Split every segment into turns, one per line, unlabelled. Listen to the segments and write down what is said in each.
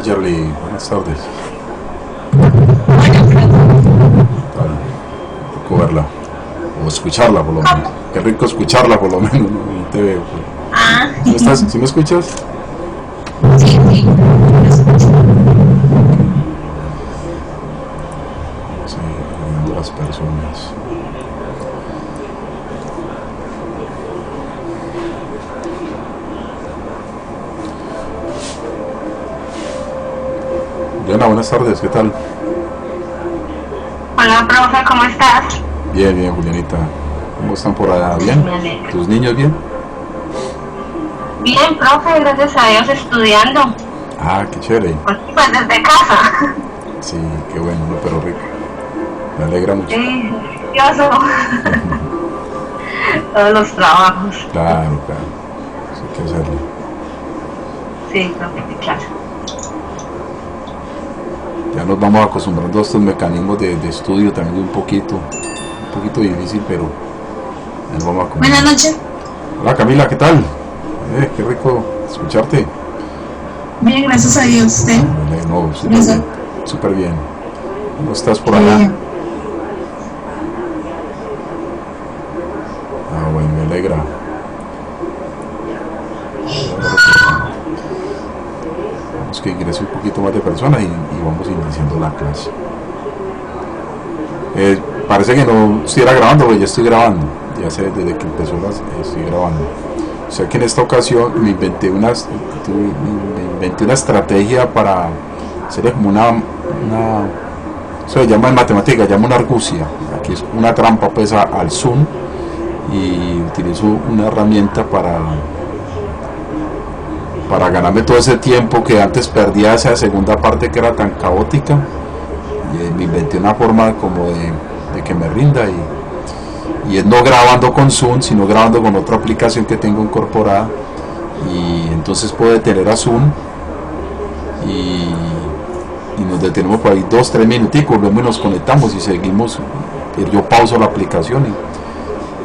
Yerly, buenas tardes. Tal, rico verla, o escucharla por lo menos. Qué rico escucharla por lo menos, ¿no? Y te veo. ¿Sí me estás? ¿Sí me escuchas?
Sí, sí.
Sí, viendo las personas. Diana, buenas tardes, ¿qué tal?
Hola, profe, ¿cómo estás?
Bien, bien, Julianita. ¿Cómo están por allá? ¿Bien?
Me alegro.
¿Tus niños bien?
Bien, profe, gracias a Dios estudiando.
Ah, qué chévere.
Pues desde casa.
Sí, qué bueno, no, pero rico. Me alegra mucho.
Sí, curioso. Todos los trabajos.
Claro, claro. Eso hay que hacerlo.
Sí, profe, sí, claro.
Ya nos vamos acostumbrando a estos mecanismos de estudio también un poquito difícil, pero ya nos vamos
Buenas
acostumbrando.
noches.
Hola Camila, ¿qué tal? Qué rico escucharte.
Bien, gracias a Dios. ¿Usted?
No, súper
Gracias.
bien, súper bien. ¿Cómo estás por
Qué
allá?
bien.
Ah, bueno, me alegra. Vamos que ingrese un poquito más de personas y vamos iniciando la clase. Parece que no estuviera grabando, pero ya estoy grabando. Ya sé, desde que empezó estoy grabando. O sea que en esta ocasión me inventé una estrategia para hacer como eso se llama en matemática, llama una argucia. Aquí es una trampa pues al Zoom, y utilizo una herramienta para ganarme todo ese tiempo que antes perdía esa segunda parte que era tan caótica. Y me inventé una forma como de que me rinda, y es no grabando con Zoom, sino grabando con otra aplicación que tengo incorporada, y entonces puedo detener a Zoom y nos detenemos por ahí 2-3 minuticos, luego nos conectamos y seguimos. Yo pauso la aplicación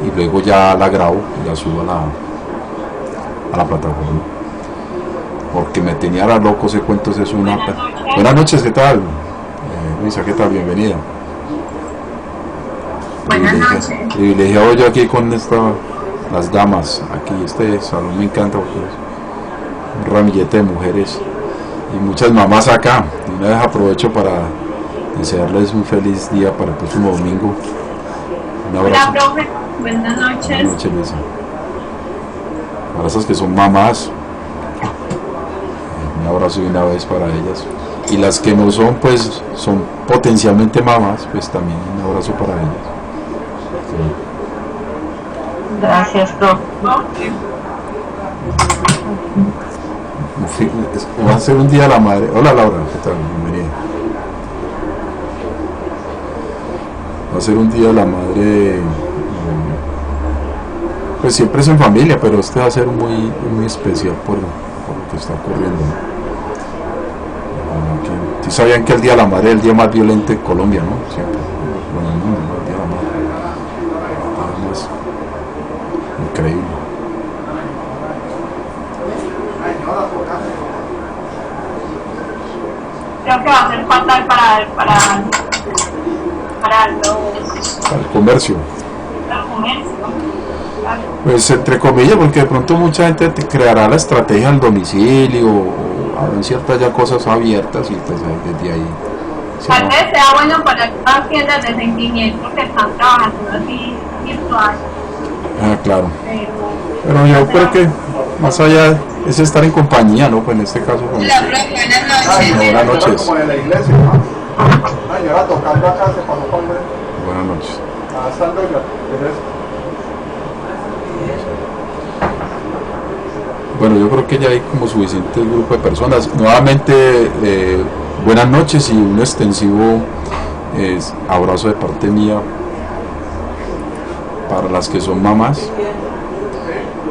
y luego ya la grabo y la subo a la plataforma, porque me tenía la loco ese cuento. Es una... Buenas noches, ¿qué tal? Luisa, ¿qué tal? Bienvenida.
Buenas noches.
Privilegiado yo aquí con las damas. Aquí este salón me encanta porque es un ramillete de mujeres y muchas mamás acá. Y una vez aprovecho para desearles un feliz día para el próximo domingo. Un abrazo.
Hola, profe. Buenas
Buenas
noches.
noches, Luisa. Para esas que son mamás, un abrazo de una vez para ellas. Y las que no son, pues son potencialmente mamás, pues también un abrazo para ellas.
Gracias, profe.
Va a ser un día de la madre. Hola Laura, ¿qué tal? Bienvenida. Va a ser un día de la madre, pues siempre es en familia, pero este va a ser muy, muy especial por lo que está ocurriendo. Sí sabían que el día de la madre es el día más violento en Colombia, ¿no? Siempre. Bueno, el mundo, ¿no? El día de la madre. Además, increíble.
Creo que va a ser fatal para
Al comercio.
los comercios. Claro.
Pues entre comillas, porque de pronto mucha gente te creará la estrategia al domicilio, o habrán ciertas ya cosas abiertas, y pues desde ahí se
Tal
va.
vez sea bueno para las tiendas de sentimientos que están trabajando así virtual,
Ah, claro.
pero
Pero yo creo que más allá es estar en compañía, ¿no? Pues en este caso con
hola, profe, buenas noches.
Buenas noches.
Como en la iglesia, ¿no? La señora tocando acá se pasó con el...
Buenas noches.
Estando ya.
Bueno, yo creo que ya hay como suficiente grupo de personas. Nuevamente, buenas noches y un extensivo abrazo de parte mía para las que son mamás,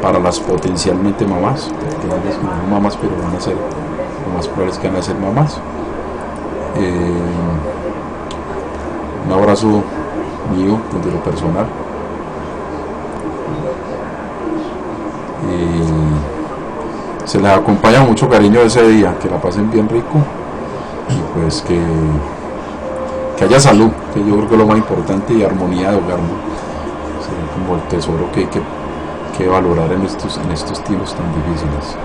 para las potencialmente mamás, porque las que no son mamás, pero van a ser, lo más probable es que van a ser mamás. Un abrazo mío, desde lo personal. Se les acompaña mucho cariño ese día, que la pasen bien rico, y pues que haya salud, que yo creo que es lo más importante, y armonía de hogar, ¿no? Sería como el tesoro que hay que valorar en estos tiempos tan difíciles.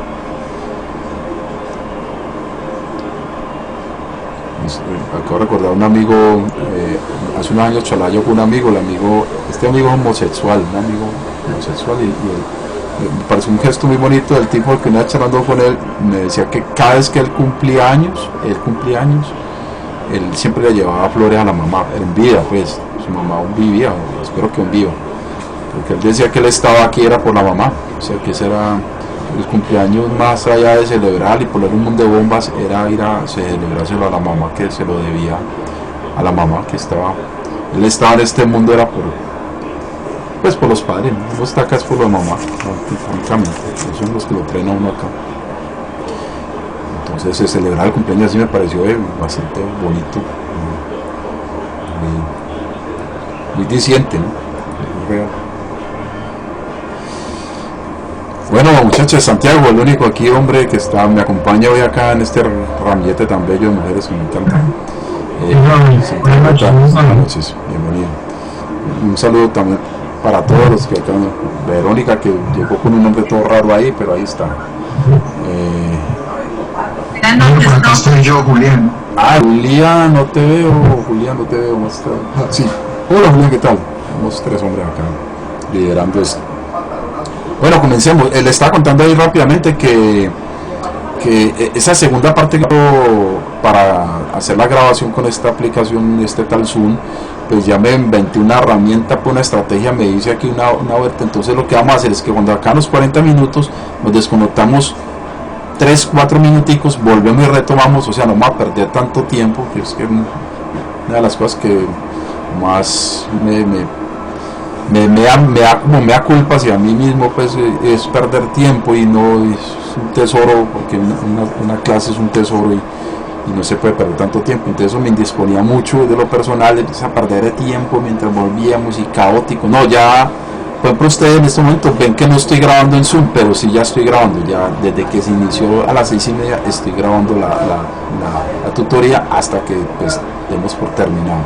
Acabo de recordar un amigo, hace unos años charlaba yo con un amigo, este amigo es homosexual, un amigo homosexual, y me pareció un gesto muy bonito del tipo que una charlando con él, me decía que cada vez que él cumplía años, él siempre le llevaba flores a la mamá, en vida, pues, su mamá aún vivía, espero que aún viva, porque él decía que él estaba aquí era por la mamá, o sea que ese era el cumpleaños, más allá de celebrar y poner un mundo de bombas, era ir a celebrárselo a la mamá, que se lo debía a la mamá, que él estaba en este mundo, era por los padres, ¿no? No está acá es por la mamá, francamente, ellos son los que lo traen a uno acá. Entonces celebrar el cumpleaños así me pareció bastante bonito, muy diciente, ¿no? Muy real. Bueno, muchachos, Santiago, el único aquí, hombre, que me acompaña hoy acá en este ramillete tan bello de mujeres que me encanta. Buenas noches, bienvenido. Un saludo también para todos los que acá, Verónica, que llegó con un nombre todo raro ahí, pero ahí está.
Por acá estoy yo, Julián.
Julián, no te veo, muestra. Sí. Hola, Julián, ¿qué tal? Somos 3 hombres acá liderando esto. Bueno, comencemos. Le estaba contando ahí rápidamente que esa segunda parte para hacer la grabación con esta aplicación, este tal Zoom, pues ya me inventé una herramienta, una estrategia, me dice aquí una vuelta. Entonces lo que vamos a hacer es que cuando acá en los 40 minutos nos desconectamos 3-4 minuticos, volvemos y retomamos, o sea, no vamos a perder tanto tiempo, que es que una de las cosas que más me da culpa hacia mí mismo, pues es perder tiempo, y no es un tesoro, porque una clase es un tesoro, y no se puede perder tanto tiempo. Entonces eso me indisponía mucho de lo personal, empecé a perder tiempo mientras volvíamos, y caótico. No, ya, por ejemplo, ustedes en este momento ven que no estoy grabando en Zoom, pero sí ya estoy grabando, ya desde que se inició a las 6:30 estoy grabando la tutoría hasta que pues demos por terminado.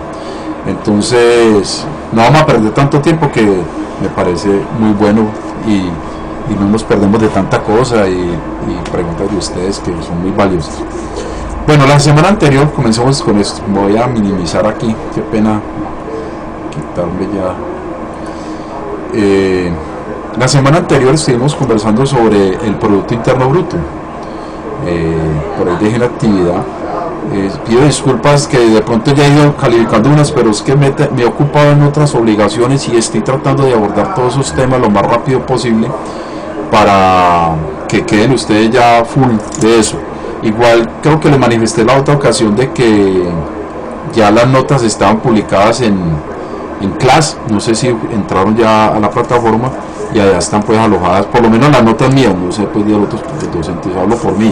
Entonces no vamos a perder tanto tiempo, que me parece muy bueno, y no nos perdemos de tanta cosa, y preguntas de ustedes que son muy valiosas. Bueno, la semana anterior comenzamos con esto, voy a minimizar aquí, qué pena quitarme ya. La semana anterior estuvimos conversando sobre el Producto Interno Bruto, por ahí dejé la actividad. Pido disculpas que de pronto ya he ido calificando unas, pero es que me he ocupado en otras obligaciones, y estoy tratando de abordar todos esos temas lo más rápido posible para que queden ustedes ya full de eso. Igual creo que les manifesté la otra ocasión de que ya las notas estaban publicadas en Class, no sé si entraron ya a la plataforma, y allá están pues alojadas, por lo menos las notas mías, no sé pues de otros docentes, hablo por mí.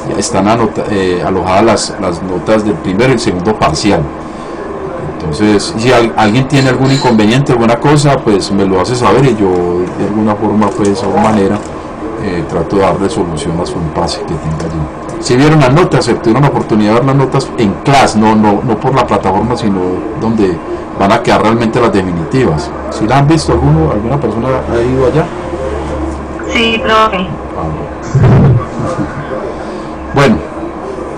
Ya están alojadas las notas del primero y el segundo parcial. Entonces, si alguien tiene algún inconveniente, alguna cosa, pues me lo hace saber, y yo de alguna forma, pues de alguna manera, trato de darle solución a su impasse que tenga allí. Si vieron las notas, se tuvieron la oportunidad de ver las notas en Class, no por la plataforma, sino donde van a quedar realmente las definitivas. ¿Si la han visto alguna persona ha ido allá?
Sí, profe.
Bueno,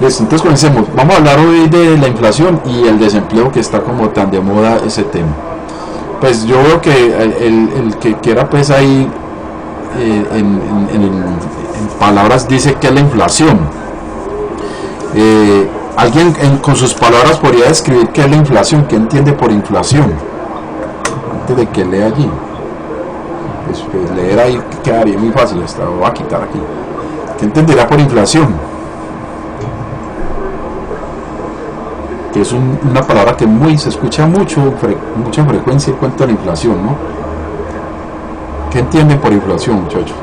entonces comencemos. Vamos a hablar hoy de la inflación y el desempleo, que está como tan de moda ese tema. Pues yo veo que el que quiera pues ahí en palabras dice que es la inflación. Alguien con sus palabras podría describir qué es la inflación, qué entiende por inflación, antes de que lea allí. Pues leer ahí quedaría muy fácil, hasta lo voy a quitar aquí. ¿Qué entenderá por inflación? Que es una palabra que se escucha mucha frecuencia en cuanto a la inflación, ¿no? ¿Qué entienden por inflación, muchachos?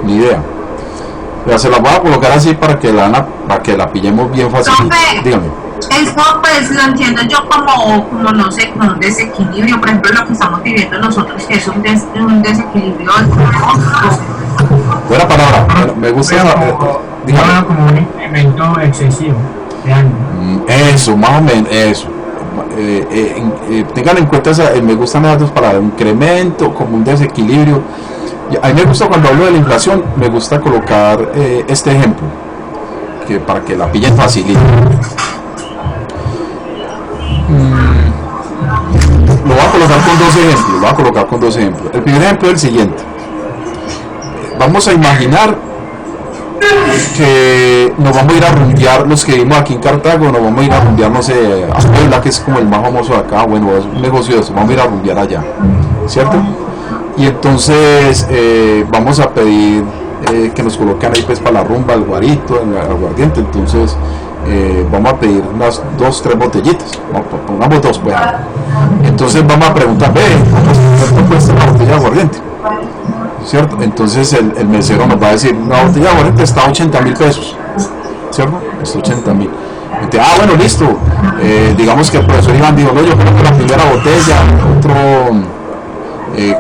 Ni idea. Pero se la voy a colocar así para que la pillemos bien fácil.
Profe.
Dígame.
Eso pues lo entiendo yo como no sé, como un desequilibrio, por ejemplo lo que estamos viviendo nosotros, que es un desequilibrio económico.
Buena palabra, me gusta esa, dígame.
Como un incremento excesivo de año.
Eso, más o menos, eso. Tengan en cuenta, me gustan las dos palabras, incremento, como un desequilibrio. A mí me gusta cuando hablo de la inflación, me gusta colocar este ejemplo, que para que la pillen facilito. Lo voy a colocar con dos ejemplos, El primer ejemplo es el siguiente. Vamos a imaginar que nos vamos a ir a rumbear, los que vivimos aquí en Cartago, nos vamos a ir a rumbear, no sé, a Puebla, que es como el más famoso de acá, bueno, es un negocio de eso, vamos a ir a rumbear allá, ¿cierto? Y entonces vamos a pedir que nos coloquen ahí pues para la rumba, el guarito, el aguardiente, entonces vamos a pedir unas 2-3 botellitas, pongamos 2 pues. Entonces vamos a preguntar, ¿cuánto cuesta la botella de aguardiente? ¿Cierto? Entonces el mesero nos va a decir, una botella de aguardiente está a 80,000 pesos, ¿cierto? Está 80,000. Bueno, listo. Digamos que el profesor Iván dijo, no, yo coloco la primera botella,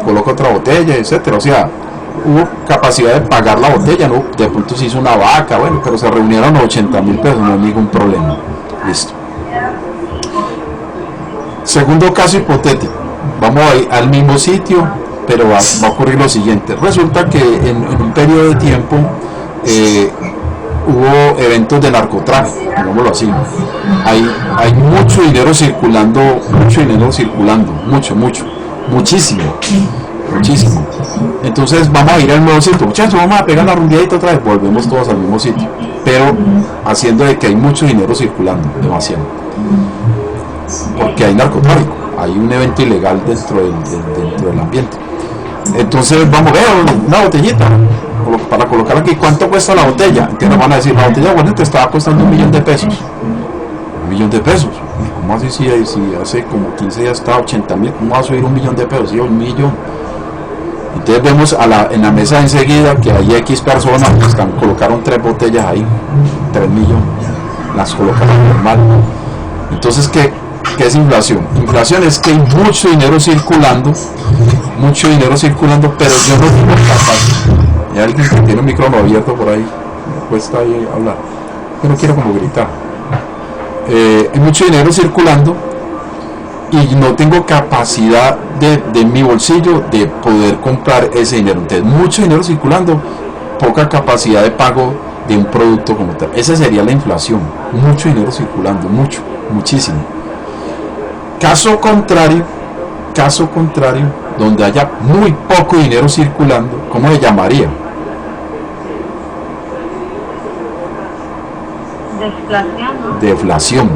coloca otra botella, etcétera. O sea, hubo capacidad de pagar la botella, ¿no? De pronto se hizo una vaca, bueno, pero se reunieron 80,000 pesos, no hay ningún problema. Listo. Segundo caso hipotético, vamos a ir al mismo sitio, pero va a ocurrir lo siguiente. Resulta que en un periodo de tiempo hubo eventos de narcotráfico, digámoslo así. Hay mucho dinero circulando, muchísimo. Entonces vamos a ir al nuevo sitio, muchachos, vamos a pegar la rumbiadita otra vez, volvemos todos al mismo sitio, pero haciendo de que hay mucho dinero circulando, demasiado, porque hay narcotráfico, hay un evento ilegal dentro del ambiente. Entonces vamos a ver una botellita para colocar aquí, ¿cuánto cuesta la botella? Entonces nos van a decir, la botella de aguardiente estaba costando $1.000.000. $1.000.000. ¿Cómo así si hace como 15 días estaba 80,000? ¿Cómo va a subir $1.000.000? Sí, 1.000.000. Entonces vemos en la mesa enseguida que hay X personas que colocaron 3 botellas ahí, 3 millones, las colocaron normal. Entonces, ¿qué es inflación? Inflación es que hay mucho dinero circulando, pero yo no tengo capacidad. Hay alguien que tiene un micrófono abierto por ahí, me cuesta ahí hablar, yo no quiero como gritar. Hay mucho dinero circulando y no tengo capacidad de mi bolsillo de poder comprar ese dinero. Entonces, mucho dinero circulando, poca capacidad de pago de un producto como tal. Esa sería la inflación, mucho dinero circulando, muchísimo. Caso contrario, donde haya muy poco dinero circulando, ¿cómo se llamaría? Deflación.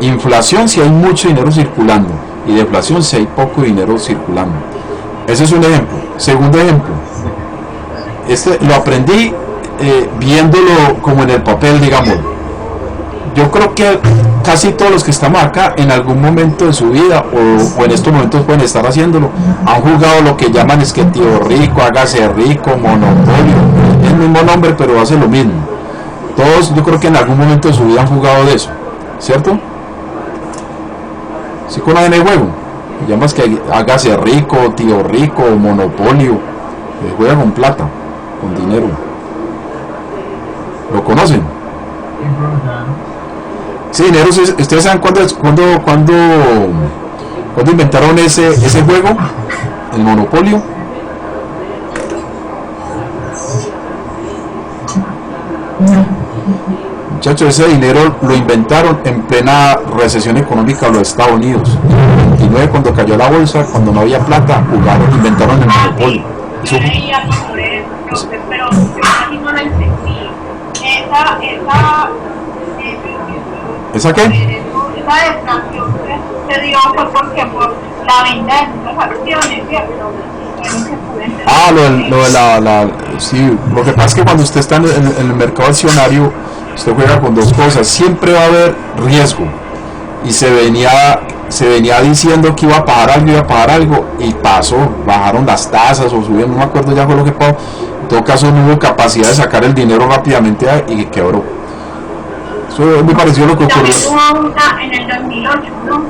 Inflación si hay mucho dinero circulando y deflación si hay poco dinero circulando. Ese es un ejemplo. Segundo ejemplo, este lo aprendí viéndolo como en el papel, digamos. Yo creo que casi todos los que estamos acá en algún momento de su vida o en estos momentos pueden estar haciéndolo, han jugado lo que llaman es que tío rico, hágase rico, monopolio, es el mismo nombre pero hace lo mismo. Todos yo creo que en algún momento de su vida han jugado de eso, ¿cierto? ¿Sí conocen el juego? Llamas que hágase rico, tío rico, monopolio, juega con plata, con dinero. ¿Lo conocen? Sí, dinero. ¿Ustedes saben cuándo inventaron ese juego? El monopolio. Muchachos, ese dinero lo inventaron en plena recesión económica de los Estados Unidos. En el 29, cuando cayó la bolsa, cuando no había plata, inventaron el monopolio.
Pero yo casi no la entendí.
¿Esa qué?
Esa deflación se dio porque por la venta de muchas acciones, ¿cierto?
Sí, lo que pasa es que cuando usted está en el mercado accionario, usted juega con dos cosas, siempre va a haber riesgo, y se venía diciendo que iba a pagar algo, y pasó, bajaron las tasas o subieron, no me acuerdo ya fue lo que pasó. En todo caso no hubo capacidad de sacar el dinero rápidamente y quebró. Eso es muy parecido a lo que ocurrió.
También hubo una en el 2008, ¿no?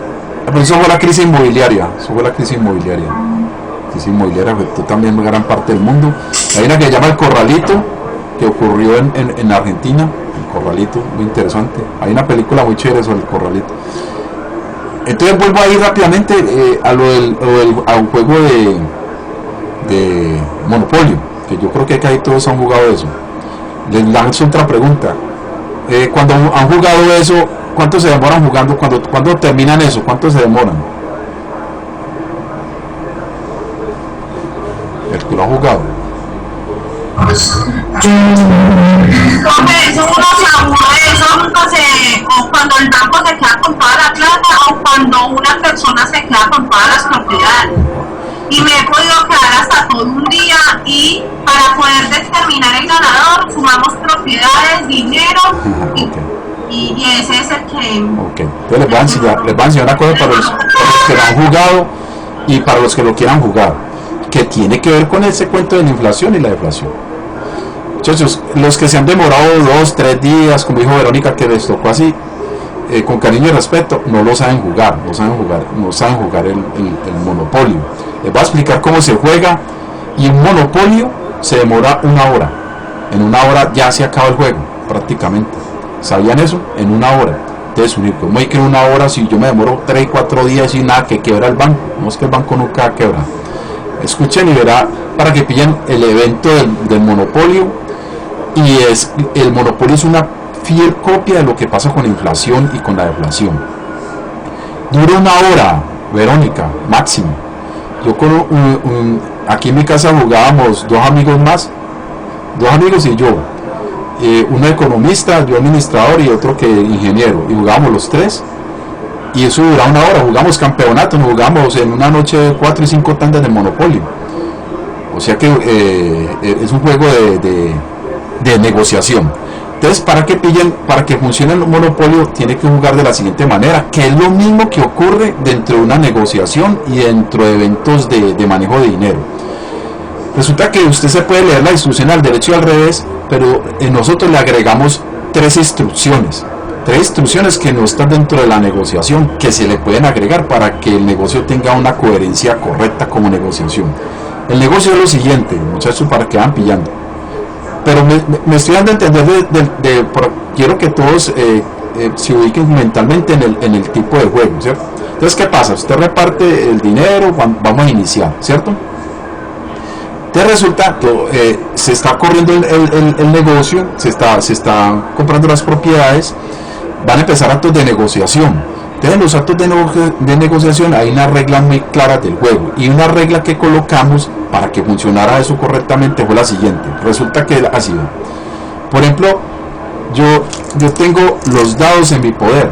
Pero eso fue la crisis inmobiliaria. Eso fue la crisis inmobiliaria. La crisis inmobiliaria afectó también gran parte del mundo. Hay una que se llama El Corralito, que ocurrió en Argentina. El Corralito, muy interesante. Hay una película muy chévere sobre El Corralito. Entonces vuelvo a ir rápidamente al juego de Monopolio, que yo creo que ahí todos han jugado eso. Les lanzo otra pregunta. Cuando han jugado eso, ¿cuánto se demoran jugando? ¿Cuándo terminan eso? ¿Cuánto se demoran? El que lo ha jugado.
Hombre, eso uno se aburre, eso nunca o cuando el banco se queda con toda la plata, o cuando una persona se queda con todas las propiedades. Y me he podido quedar hasta todo un día, y para poder determinar el ganador, sumamos propiedades, dinero, y ese es el que...
Ok, entonces les voy a enseñar una cosa para los que lo han jugado y para los que lo quieran jugar, que tiene que ver con ese cuento de la inflación y la deflación. Muchachos, los que se han demorado 2, 3 días, como dijo Verónica, que les tocó así, con cariño y respeto, no lo saben jugar, no saben jugar el Monopolio. Les voy a explicar cómo se juega, y un Monopolio se demora 1 hora. En 1 hora ya se acaba el juego, prácticamente. ¿Sabían eso? En 1 hora. Entonces, ¿cómo hay que en 1 hora si yo me demoro 3, 4 días y nada, que quiebra el banco? No es que el banco nunca quebra. Escuchen y verá para que pillen el evento del Monopolio. Y el Monopolio es una fiel copia de lo que pasa con la inflación y con la deflación. Dura 1 hora, Verónica, máximo. Yo aquí en mi casa jugábamos 2 amigos más, 2 amigos y yo, uno economista, yo administrador y otro que ingeniero, y jugábamos los 3, y eso duraba 1 hora. Jugamos campeonato, nos jugamos en una noche 4 y 5 tandas de Monopolio. O sea que es un juego de negociación. Entonces, para que funcione el Monopolio, tiene que jugar de la siguiente manera, que es lo mismo que ocurre dentro de una negociación y dentro de eventos de manejo de dinero. Resulta que usted se puede leer la instrucción al derecho y al revés, pero nosotros le agregamos 3 instrucciones que no están dentro de la negociación, que se le pueden agregar para que el negocio tenga una coherencia correcta como negociación. El negocio es lo siguiente, muchachos, para que vayan pillando. Pero me estoy dando a entender quiero que todos se ubiquen mentalmente en el tipo de juego, ¿cierto? Entonces, ¿qué pasa? Usted reparte el dinero, vamos a iniciar, ¿cierto? Entonces resulta que se está corriendo el negocio, se está comprando las propiedades, van a empezar actos de negociación. Entonces, en los actos de negociación hay una regla muy clara del juego, y una regla que colocamos para que funcionara eso correctamente fue la siguiente. Resulta que ha sido, por ejemplo, yo tengo los dados en mi poder,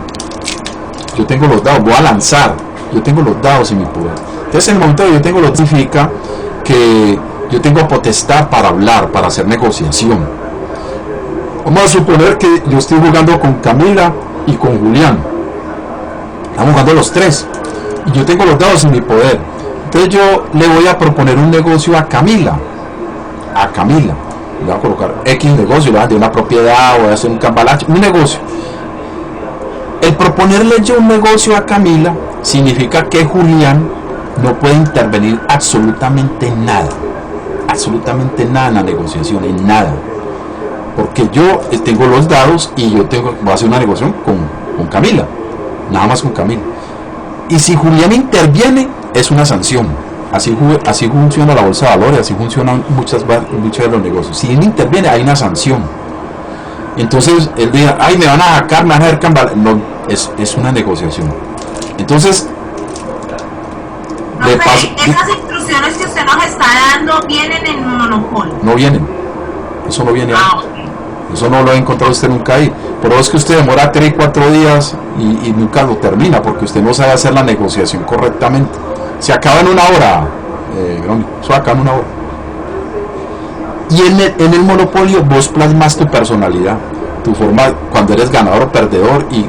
voy a lanzar, yo tengo los dados en mi poder. Entonces, en el momento que yo tengo los, significa que yo tengo potestad para hablar, para hacer negociación. Vamos a suponer que yo estoy jugando con Camila y con Julián. Estamos jugando los 3 y yo tengo los dados en mi poder. Entonces yo le voy a proponer un negocio a Camila. Le voy a colocar X negocio, le voy a dar una propiedad, voy a hacer un cambalache, un negocio. El proponerle yo un negocio a Camila significa que Julián no puede intervenir absolutamente nada en la negociación, en nada. Porque yo tengo los dados y voy a hacer una negociación con Camila. Nada más con Camila. Y si Julián interviene, es una sanción. Así funciona la bolsa de valores, así funcionan muchos de los negocios. Si él interviene, hay una sanción. Entonces él dice, ay, me van a sacar, me van a hacer cambiar. No, es una negociación. Entonces,
esas instrucciones que usted nos está dando vienen en Monopolio.
No vienen. Eso no viene ahí. Eso no lo ha encontrado usted nunca ahí. Por eso es que usted demora 3 y 4 días y nunca lo termina, porque usted no sabe hacer la negociación correctamente. Se acaba en 1 hora, eso acaba en 1 hora. Y en el Monopolio vos plasmas tu personalidad, tu forma cuando eres ganador o perdedor, y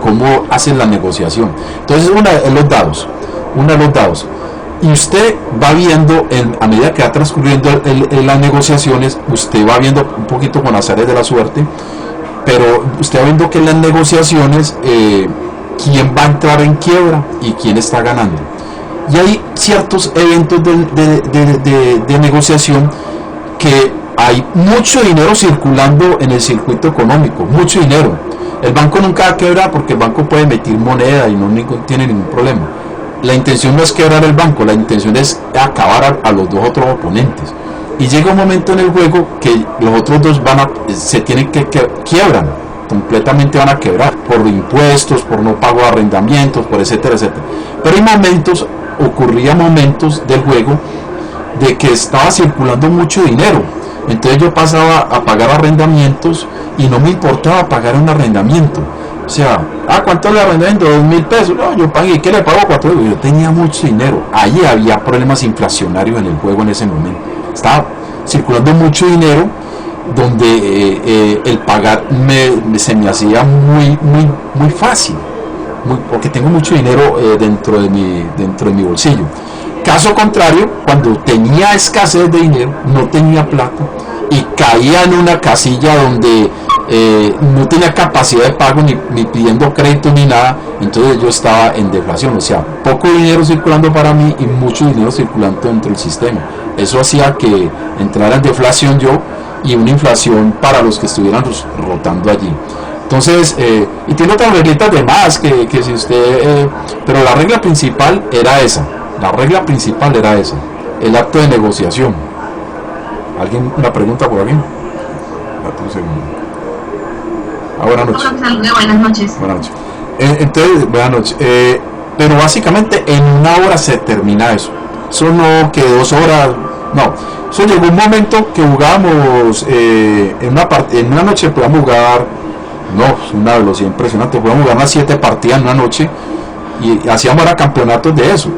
cómo haces la negociación. Entonces, una de los dados. Y usted va viendo, a medida que va transcurriendo las negociaciones, usted va viendo un poquito con azares de la suerte, pero usted va viendo que en las negociaciones quién va a entrar en quiebra y quién está ganando. Y hay ciertos eventos de negociación que hay mucho dinero circulando en el circuito económico, mucho dinero. El banco nunca va a quebrar porque el banco puede emitir moneda y no tiene ningún problema. La intención no es quebrar el banco, la intención es acabar a los dos otros oponentes. Y llega un momento en el juego que los otros dos se tienen que quiebran, completamente van a quebrar, por impuestos, por no pago de arrendamientos, por etcétera, etcétera. Pero hay ocurrían momentos del juego de que estaba circulando mucho dinero. Entonces yo pasaba a pagar arrendamientos y no me importaba pagar un arrendamiento. O sea, ¿cuánto le arrendamiento? 2.000 pesos. No, yo pagué, ¿qué le pago? 4 euros. Yo tenía mucho dinero. Ahí había problemas inflacionarios en el juego en ese momento. Estaba circulando mucho dinero donde el pagar se me hacía muy fácil. Porque tengo mucho dinero dentro de mi bolsillo. Caso contrario, cuando tenía escasez de dinero, no tenía plata y caía en una casilla donde no tenía capacidad de pago ni pidiendo crédito ni nada, entonces yo estaba en deflación, o sea, poco dinero circulando para mí y mucho dinero circulando dentro del sistema. Eso hacía que entrara en deflación yo y una inflación para los que estuvieran rotando allí. Entonces, y tiene otras reglitas de más que si usted, pero la regla principal era esa. El acto de negociación. ¿Alguien una pregunta por aquí? Un segundo. Buenas noches.
Buenas noches.
Buenas noches. Entonces, buenas noches. Pero básicamente en una hora se termina eso. Eso no que 2 horas. No. Eso llegó un momento que jugábamos en una noche podíamos jugar. No, una velocidad impresionante. Podíamos jugar unas 7 partidas en una noche y hacíamos campeonatos de eso.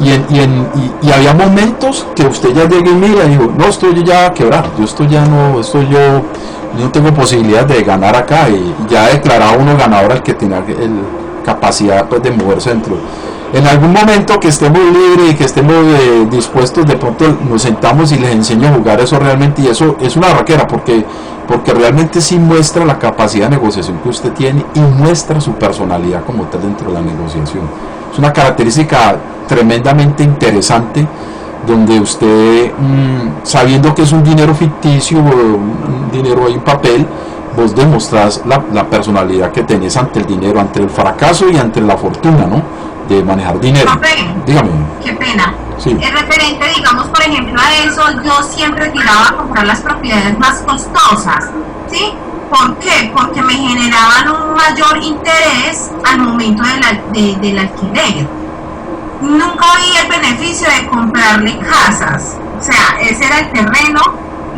Y había momentos que usted ya llega y mira y dijo, no, estoy ya quebrado, yo no tengo posibilidad de ganar acá, y ya declaraba uno ganador al que tenía capacidad pues, de moverse dentro. En algún momento que estemos libres y que estemos dispuestos, de pronto nos sentamos y les enseño a jugar eso realmente, y eso es una raquera porque realmente sí muestra la capacidad de negociación que usted tiene y muestra su personalidad como tal dentro de la negociación. Es una característica tremendamente interesante donde usted, sabiendo que es un dinero ficticio, un dinero ahí en papel, vos demostrás la personalidad que tenés ante el dinero, ante el fracaso y ante la fortuna, ¿no? De manejar dinero. Dígame.
Qué pena.
Sí.
Referente, digamos, por ejemplo, a eso, yo siempre tiraba a comprar las propiedades más costosas, ¿sí? ¿Por qué? Porque me generaban un mayor interés al momento del alquiler. Nunca vi el beneficio de comprarle casas. O sea, ese era el terreno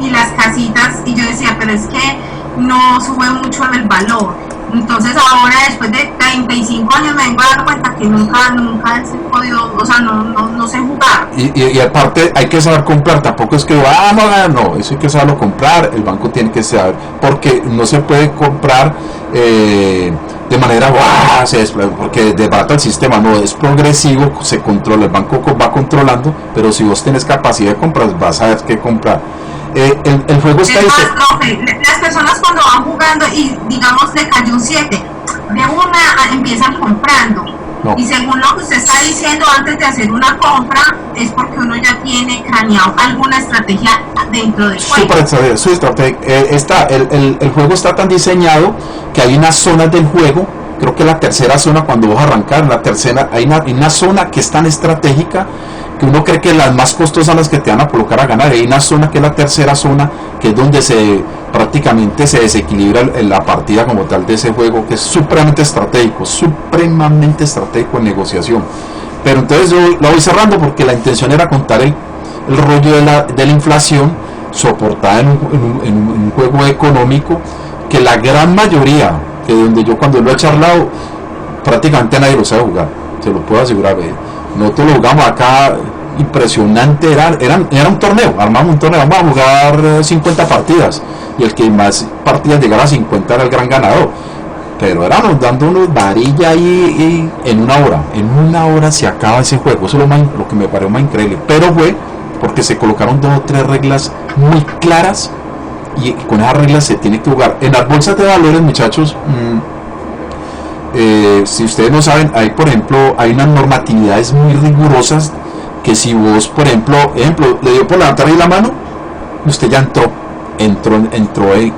y las casitas, y yo decía, pero es que no sube mucho el valor. Entonces ahora, después de 35 años, me vengo a dar cuenta que nunca he podido, o sea, no sé jugar.
Y aparte hay que saber comprar, tampoco es que no, eso hay que saberlo comprar, el banco tiene que saber, porque no se puede comprar de manera, porque desbarata el sistema, no, es progresivo, se controla, el banco va controlando, pero si vos tenés capacidad de comprar, vas a saber qué comprar. El juego está
las personas cuando van jugando y digamos le cayó un 7, de una empiezan comprando. No. Y según lo que usted está diciendo, antes de hacer una compra es porque uno ya tiene craneado alguna estrategia dentro del juego.
Su estrategia, el juego está tan diseñado que hay unas zonas del juego, creo que la tercera zona cuando vas a arrancar, la tercera, hay una zona que es tan estratégica que uno cree que las más costosas son las que te van a colocar a ganar. Hay una zona que es la tercera zona, que es donde prácticamente se desequilibra la partida como tal de ese juego, que es supremamente estratégico en negociación. Pero entonces yo lo voy cerrando porque la intención era contar el rollo de la inflación soportada en un juego económico que la gran mayoría, que donde yo cuando lo he charlado, prácticamente nadie lo sabe jugar, se lo puedo asegurar. Nosotros lo jugamos acá, impresionante, era un torneo, armamos un torneo, vamos a jugar 50 partidas, y el que más partidas llegara a 50 era el gran ganador, pero éramos dándonos varilla ahí en una hora se acaba ese juego. Eso es lo que me pareció más increíble, pero fue porque se colocaron 2 o 3 reglas muy claras y con esas reglas se tiene que jugar. En las bolsas de valores, muchachos, si ustedes no saben, hay por ejemplo, hay unas normatividades muy rigurosas que si vos, por ejemplo, le dio por levantar ahí la mano, usted ya entró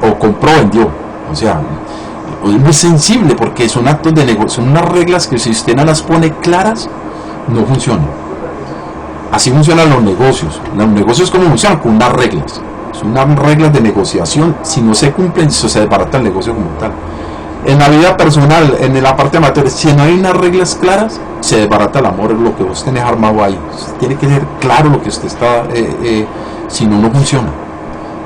o compró, vendió. O sea, es muy sensible porque son actos de negocio, son unas reglas que si usted no las pone claras, no funcionan. Así funcionan los negocios. Los negocios como funcionan, con unas reglas. Son unas reglas de negociación. Si no se cumplen, se desbarata el negocio como tal. En la vida personal, en la parte amateur, si no hay unas reglas claras, se desbarata el amor, lo que vos tenés armado ahí. Tiene que ser claro lo que usted está, si no, no funciona.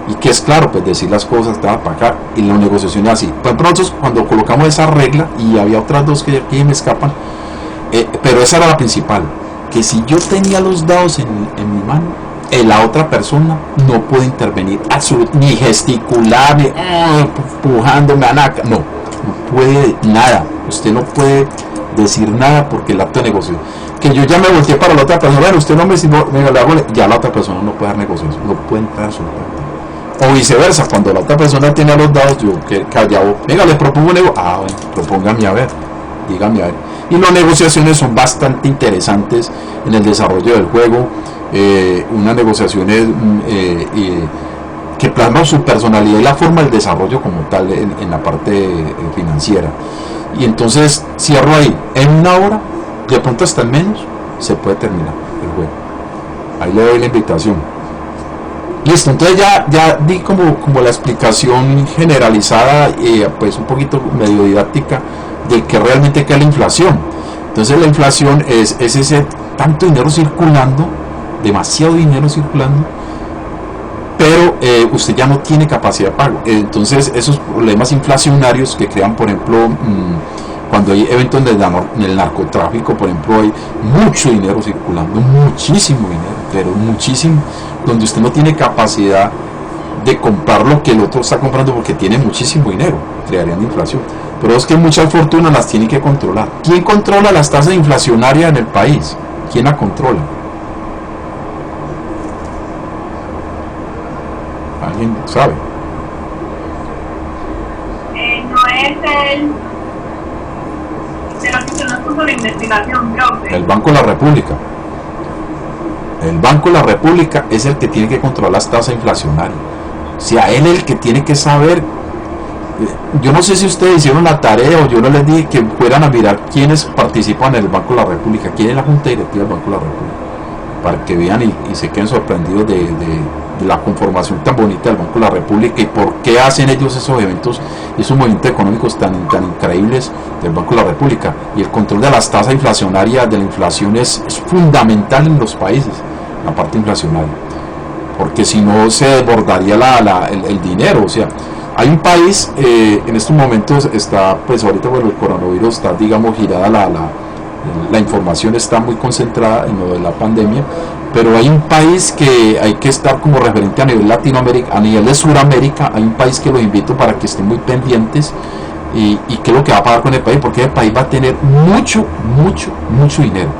Y que es claro, pues decir las cosas, para acá, y la negociación es así. Por ejemplo, nosotros cuando colocamos esa regla, y había otras dos que me escapan, pero esa era la principal, que si yo tenía los dados en mi mano, la otra persona no puede intervenir, ni gesticular, ni empujándome a nada, no puede nada, usted no puede decir nada porque el acto de negociación, que yo ya me volteé para la otra persona, bueno, usted no me sirvió, ya la otra persona no puede dar negociación, no puede entrar absolutamente. O viceversa, cuando la otra persona tiene los dados, yo callado, venga, le propongo un negocio, bueno, propóngame a ver, dígame a ver. Y las negociaciones son bastante interesantes en el desarrollo del juego, unas negociaciones que plasman su personalidad y la forma del desarrollo como tal en la parte financiera. Y entonces cierro ahí, en una hora, de pronto hasta en menos, se puede terminar el juego. Ahí le doy la invitación. Listo, entonces ya di como la explicación generalizada, pues un poquito medio didáctica, de que realmente qué es la inflación. Entonces la inflación es ese tanto dinero circulando, demasiado dinero circulando, pero usted ya no tiene capacidad de pago. Entonces esos problemas inflacionarios que crean, por ejemplo, cuando hay eventos en el narcotráfico, por ejemplo, hay mucho dinero circulando, muchísimo dinero, pero muchísimo, donde usted no tiene capacidad de comprar lo que el otro está comprando porque tiene muchísimo dinero, crearían inflación. Pero es que muchas fortunas las tienen que controlar. ¿Quién controla las tasas inflacionarias en el país? ¿Quién la controla? ¿Alguien sabe?
No es de lo que se nos puso la investigación, creo que.
El Banco de la República. El Banco de la República es el que tiene que controlar las tasas inflacionarias. O sea, él es el que tiene que saber. Yo no sé si ustedes hicieron la tarea o yo no les dije que fueran a mirar quiénes participan en el Banco de la República, quién es la Junta Directiva del Banco de la República, para que vean y se queden sorprendidos de la conformación tan bonita del Banco de la República y por qué hacen ellos esos eventos, esos movimientos económicos tan increíbles del Banco de la República. Y el control de las tasas inflacionarias, de la inflación, es fundamental en los países, la parte inflacionaria, porque si no se desbordaría el dinero. O sea, hay un país, en estos momentos está, pues ahorita con el coronavirus está, digamos, girada la información está muy concentrada en lo de la pandemia, pero hay un país que hay que estar como referente a nivel Latinoamérica, a nivel de Sudamérica. Hay un país que los invito para que estén muy pendientes y qué es lo que va a pasar con el país, porque el país va a tener mucho dinero,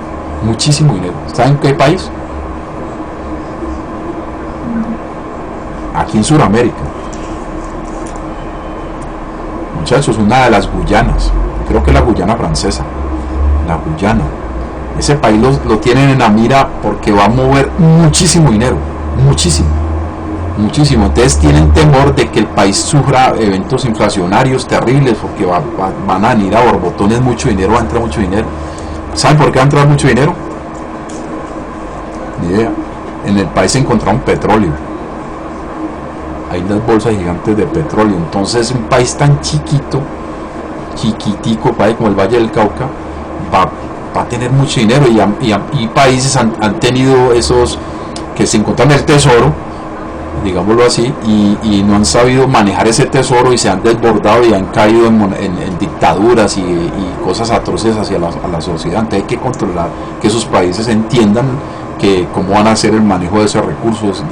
muchísimo dinero. ¿Saben qué país? Aquí en Sudamérica, muchachos, una de las Guyanas, creo que es la Guyana francesa, la Guyana. Ese país lo tienen en la mira porque va a mover muchísimo dinero, muchísimo. Entonces tienen temor de que el país sufra eventos inflacionarios terribles, porque van a venir a borbotones mucho dinero, va a entrar mucho dinero. ¿Saben por qué va a entrar mucho dinero? Ni idea. En el país se encontraron petróleo. Hay unas bolsas gigantes de petróleo. Entonces un país tan chiquitico, país como el Valle del Cauca, va a tener mucho dinero, y países han tenido esos que se encuentran el tesoro, digámoslo así, y no han sabido manejar ese tesoro y se han desbordado y han caído en dictaduras y cosas atroces hacia la sociedad. Entonces hay que controlar que esos países entiendan que cómo van a hacer el manejo de esos recursos,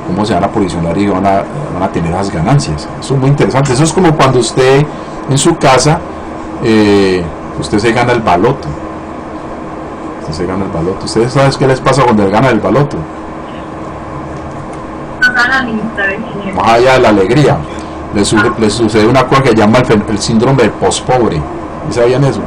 cómo se van a posicionar y van a tener las ganancias. Eso es muy interesante. Eso es como cuando usted en su casa usted se gana el baloto. ¿Ustedes saben qué les pasa cuando gana el baloto?
van a administrar el dinero.
Más allá de la alegría, le sucede una cosa que se llama el síndrome del pospobre. ¿Sabían eso?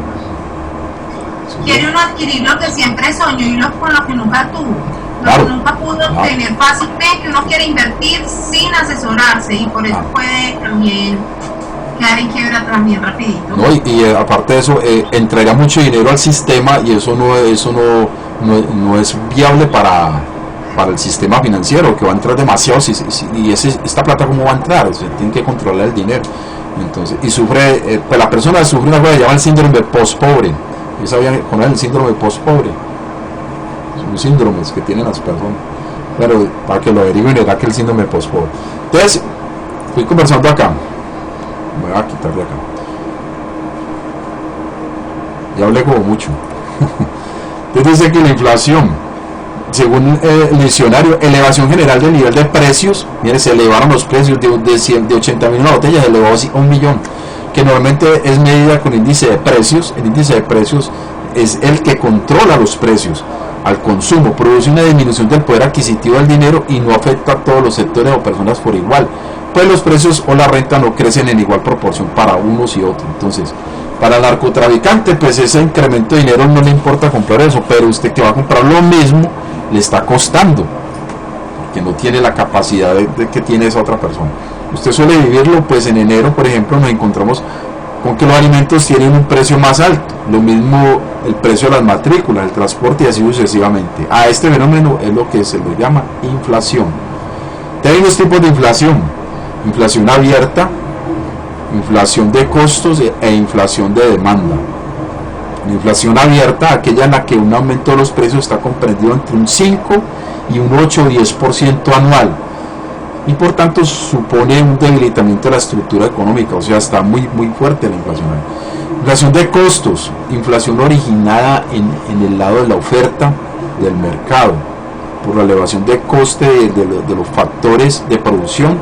Quiere uno adquirir lo que siempre soñó y con lo que nunca tuvo. Lo
Claro,
que nunca pudo
claro.
obtener fácilmente, uno quiere invertir sin asesorarse y por eso
Claro.
puede también quedar en quiebra también rapidito.
¿No? Y aparte de eso, entraría mucho dinero al sistema y eso no es viable para el sistema financiero, que va a entrar demasiado y esta plata cómo va a entrar, se tiene que controlar el dinero. Entonces, y sufre, pues la persona sufre una cosa que se llama el síndrome de post-pobre. ¿Y sabían conocer el síndrome de post-pobre? Son síndromes que tienen las personas. Pero para que lo averigüen, era que el síndrome de post-pobre. Entonces, fui conversando acá. Me voy a quitar de acá. Ya hablé como mucho. Entonces dice que la inflación, según el diccionario, elevación general del nivel de precios, mire, se elevaron los precios de 80.000 una botella, se elevó a 1 millón, que normalmente es medida con índice de precios. El índice de precios es el que controla los precios al consumo, produce una disminución del poder adquisitivo del dinero y no afecta a todos los sectores o personas por igual, pues los precios o la renta no crecen en igual proporción para unos y otros. Entonces, para el narcotraficante, pues ese incremento de dinero no le importa comprar eso, pero usted que va a comprar lo mismo, le está costando, porque no tiene la capacidad de que tiene esa otra persona. Usted suele vivirlo, pues en enero, por ejemplo, nos encontramos con que los alimentos tienen un precio más alto, lo mismo el precio de las matrículas, el transporte y así sucesivamente. A este fenómeno es lo que se le llama inflación. Hay dos tipos de inflación: inflación abierta, inflación de costos e inflación de demanda. La inflación abierta, aquella en la que un aumento de los precios está comprendido entre un 5 y un 8 o 10% anual, y por tanto supone un debilitamiento de la estructura económica, o sea, está muy fuerte la inflación. Inflación de costos, inflación originada en el lado de la oferta del mercado, por la elevación de coste de los factores de producción,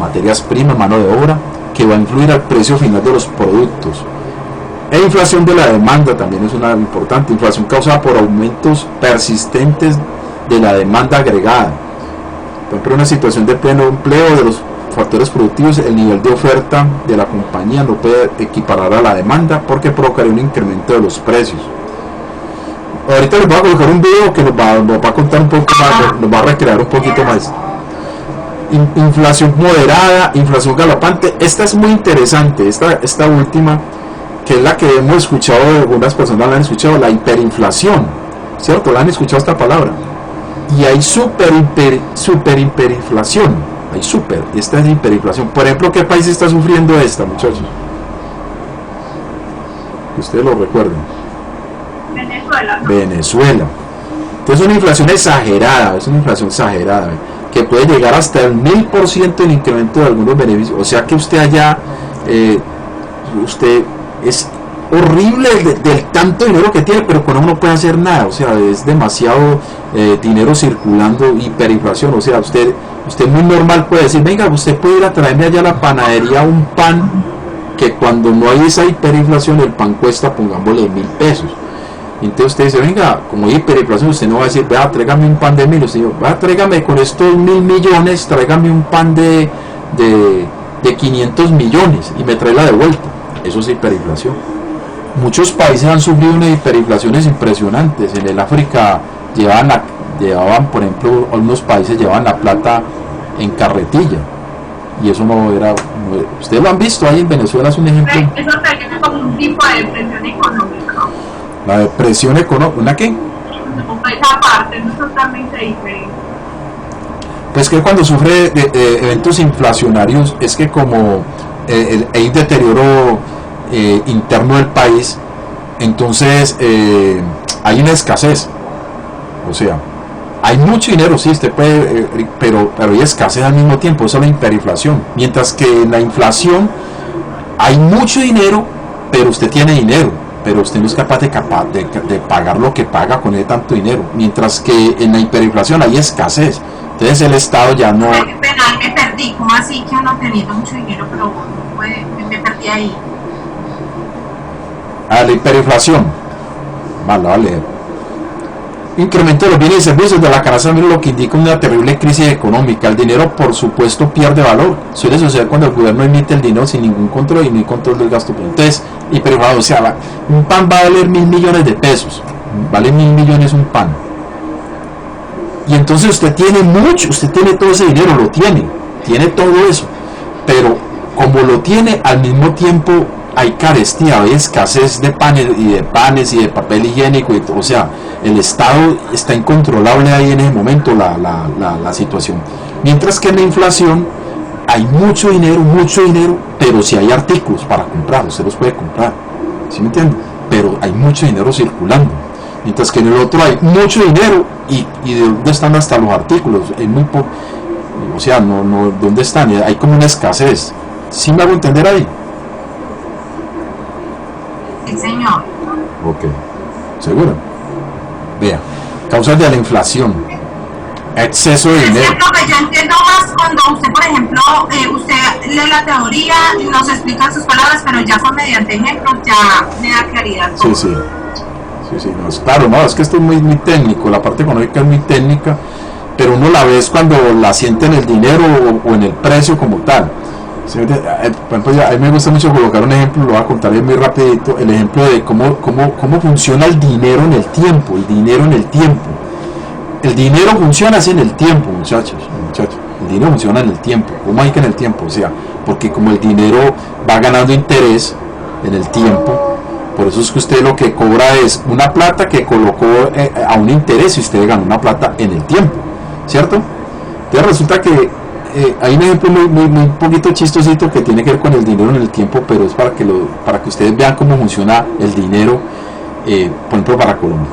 materias primas, mano de obra, que va a influir al precio final de los productos. E inflación de la demanda también es una importante, inflación causada por aumentos persistentes de la demanda agregada. Por ejemplo, en una situación de pleno empleo de los factores productivos, el nivel de oferta de la compañía no puede equiparar a la demanda porque provocaría un incremento de los precios. Ahorita les voy a colocar un video que nos va a contar un poco más, nos va a recrear un poquito más. Inflación moderada, inflación galopante. Esta es muy interesante, esta última, que es la que hemos escuchado, algunas personas la han escuchado, la hiperinflación, ¿cierto? La han escuchado esta palabra. Y hay superinflación, hay super, esta es hiperinflación. Por ejemplo, ¿qué país está sufriendo esta, muchachos? Que ustedes lo recuerden.
Venezuela.
Venezuela. Entonces es una inflación exagerada, que puede llegar hasta el 1000% el incremento de algunos beneficios. O sea que usted allá, usted es horrible del tanto dinero que tiene, pero con eso no puede hacer nada. O sea, es demasiado dinero circulando, hiperinflación. O sea, usted muy normal puede decir, venga, usted puede ir a traerme allá a la panadería un pan, que cuando no hay esa hiperinflación el pan cuesta, pongámosle 1.000 pesos. Entonces usted dice, venga, como hay hiperinflación, usted no va a decir, vea, tráigame un pan de 1.000, usted dice, vea, tráigame con estos 1.000 millones, tráigame un pan de 500 millones y me trae la de vuelta. Eso es hiperinflación. Muchos países han sufrido unas hiperinflaciones impresionantes. En el África llevaban, por ejemplo, algunos países llevaban la plata en carretilla, y eso no era, ustedes lo han visto ahí en Venezuela, es un ejemplo.
Eso se tiene como un tipo de depresión económica.
La depresión económica, ¿una qué?
Esa parte no es totalmente diferente.
Pues que cuando sufre de eventos inflacionarios es que como hay deterioro interno del país, entonces hay una escasez. O sea, hay mucho dinero, sí, usted puede, pero hay escasez al mismo tiempo. Eso es la hiperinflación. Mientras que en la inflación hay mucho dinero, pero usted tiene dinero, pero usted no es capaz de pagar lo que paga con ese tanto dinero. Mientras que en la hiperinflación hay escasez. Entonces el Estado ya no...
Penal, me perdí. ¿Cómo así que uno teniendo mucho dinero, pero me perdí ahí?
A la hiperinflación. Vale, vale. incremento de los bienes y servicios de la canasta familiar, lo que indica una terrible crisis económica. El dinero, por supuesto, pierde valor. Suele suceder cuando el gobierno emite el dinero sin ningún control y no hay control del gasto. Entonces, hiperflado, o sea, un pan va a valer 1.000 millones de pesos. Vale 1.000 millones un pan. Y entonces usted tiene mucho, usted tiene todo ese dinero, lo tiene todo eso. Pero como lo tiene, al mismo tiempo hay carestía, hay escasez de panes y de papel higiénico, o sea, el Estado está incontrolable ahí en ese momento la situación. Mientras que en la inflación hay mucho dinero, pero si hay artículos para comprar, usted los puede comprar, ¿sí me entiende? Pero hay mucho dinero circulando. Mientras que en el otro hay mucho dinero y de dónde están hasta los artículos, es muy poco, o sea, no, ¿dónde están? Hay como una escasez. ¿Sí me hago entender ahí?
Sí, señor.
Ok, ¿seguro? Vea, causas de la inflación, exceso de
Es
dinero.
cierto que yo entiendo más cuando usted, por ejemplo, usted lee la teoría y nos explica sus palabras, pero ya son mediante ejemplos, ya me da claridad.
Sí, no, claro, no, es que esto es muy técnico, la parte económica es muy técnica, pero uno la ve cuando la siente en el dinero o en el precio como tal. ¿Sí? Por ejemplo, a mí me gusta mucho colocar un ejemplo, lo voy a contar muy rapidito, el ejemplo de cómo funciona el dinero en el tiempo, El dinero funciona así en el tiempo, muchachos, el dinero funciona en el tiempo. ¿Cómo hay que en el tiempo? O sea, porque como el dinero va ganando interés en el tiempo, por eso es que usted lo que cobra es una plata que colocó a un interés y usted gana una plata en el tiempo, ¿cierto? Entonces resulta que hay un ejemplo muy poquito chistosito que tiene que ver con el dinero en el tiempo, pero es para que ustedes vean cómo funciona el dinero, por ejemplo, para Colombia.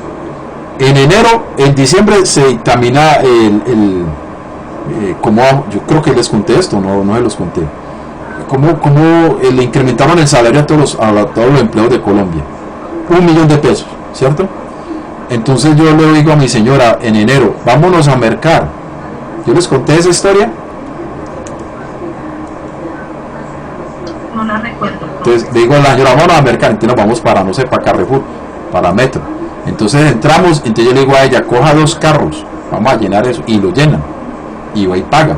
En diciembre se dictamina como yo creo que les conté esto, no se los conté. Cómo le incrementaron el salario a todos los empleados de Colombia, 1 millón de pesos, ¿cierto? Entonces yo le digo a mi señora en enero, vámonos a mercar. Yo les conté esa historia.
No la recuerdo.
Entonces le digo a la señora, vámonos a mercar. Entonces nos vamos para, no sé, para Carrefour, para Metro. Entonces entramos, entonces yo le digo a ella, coja 2 carros, vamos a llenar eso, y lo llenan, y va y paga.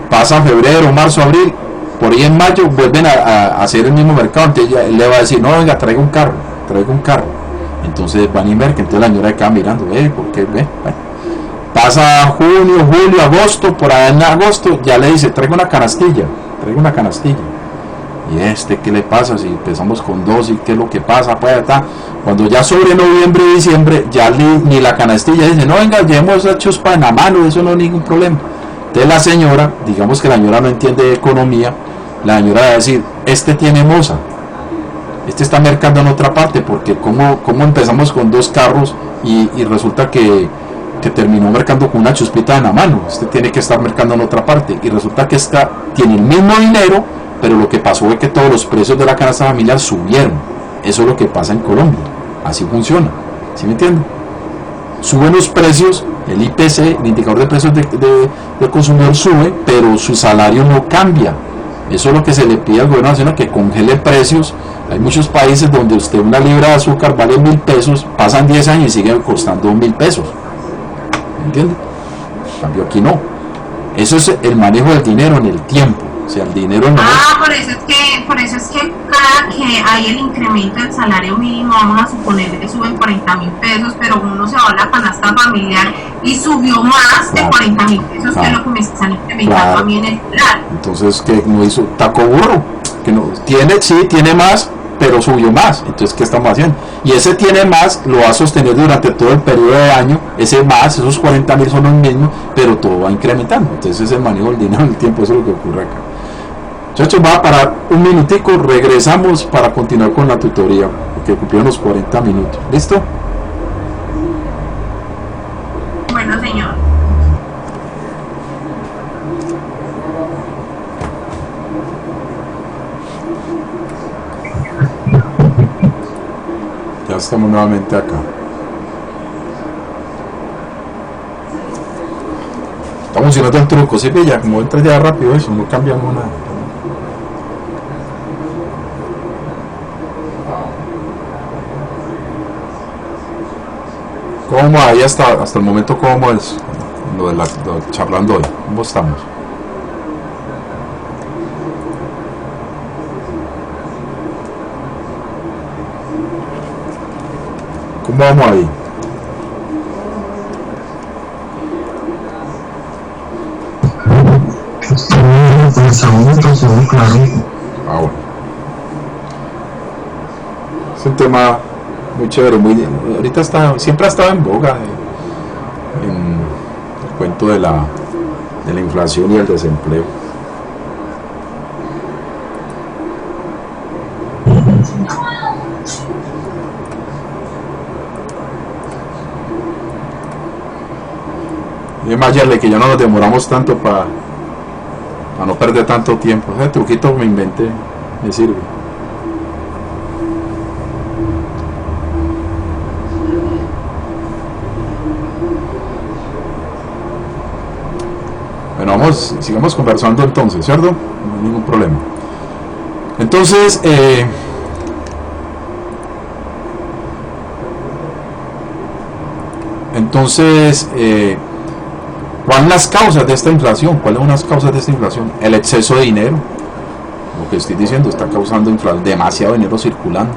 Pasa febrero, marzo, abril, por ahí en mayo vuelven a hacer el mismo mercado, entonces ella, él le va a decir, no, venga, traiga un carro. Entonces van y mercan, entonces la señora acá mirando, ¿por qué? Bueno. Pasa junio, julio, agosto, por allá en agosto, ya le dice, traiga una canastilla. ¿Y qué le pasa? Si empezamos con 2, ¿y qué es lo que pasa? Pues, cuando ya sobre noviembre y diciembre, ya ni la canastilla dice, no, venga, llevemos esa chuspa en la mano, eso no es ningún problema. Entonces la señora, digamos que la señora no entiende de economía, la señora va a decir, tiene moza, está mercando en otra parte, porque como empezamos con 2 carros y resulta que terminó mercando con una chuspita en la mano, tiene que estar mercando en otra parte, y resulta que tiene el mismo dinero, pero lo que pasó es que todos los precios de la canasta familiar subieron. Eso es lo que pasa en Colombia, así funciona, ¿sí me entienden? Suben los precios, el IPC, el indicador de precios del consumidor sube, pero su salario no cambia. Eso es lo que se le pide al gobierno nacional, que congele precios. Hay muchos países donde usted una libra de azúcar vale 1.000 pesos, pasan 10 años y sigue costando 1.000 pesos. ¿Me entiende? En cambio aquí no. Eso es el manejo del dinero en el tiempo. O sea, el dinero no
por eso es que cada que hay el incremento del salario mínimo, vamos a suponer que suben 40.000 pesos, pero uno se va a la canasta familiar y subió más de 40.000 pesos, que es lo que me están incrementando a mí en el plan.
Entonces, ¿qué no hizo? Taco burro. Que no, tiene más, pero subió más. Entonces, ¿qué estamos haciendo? Y ese tiene más, lo va a sostener durante todo el periodo de año. Ese más, esos 40.000 son los mismos, pero todo va incrementando. Entonces, es el manejo del dinero en el tiempo, eso es lo que ocurre acá. Muchachos, va a parar un minutico, regresamos para continuar con la tutoría, porque cumplieron los 40 minutos. ¿Listo?
Bueno, señor.
Ya estamos nuevamente acá. Estamos funcionando el truco, ¿sí? Ya como entra ya rápido eso, no cambiamos nada. ¿Cómo ahí hasta el momento cómo es lo charlando hoy? ¿Cómo estamos? ¿Cómo vamos ahí?
Pues aún todo claro.
Ah, bueno. Es un tema muy chévere, ahorita siempre ha estado en boga en el cuento de la inflación y el desempleo. Y más ya que ya no nos demoramos tanto para no perder tanto tiempo. Ese truquito que me inventé me sirve. Bueno, sigamos conversando entonces, ¿cierto? No hay ningún problema. Entonces, ¿cuáles son las causas de esta inflación? ¿Cuáles son las causas de esta inflación? El exceso de dinero. Lo que estoy diciendo está causando demasiado dinero circulando.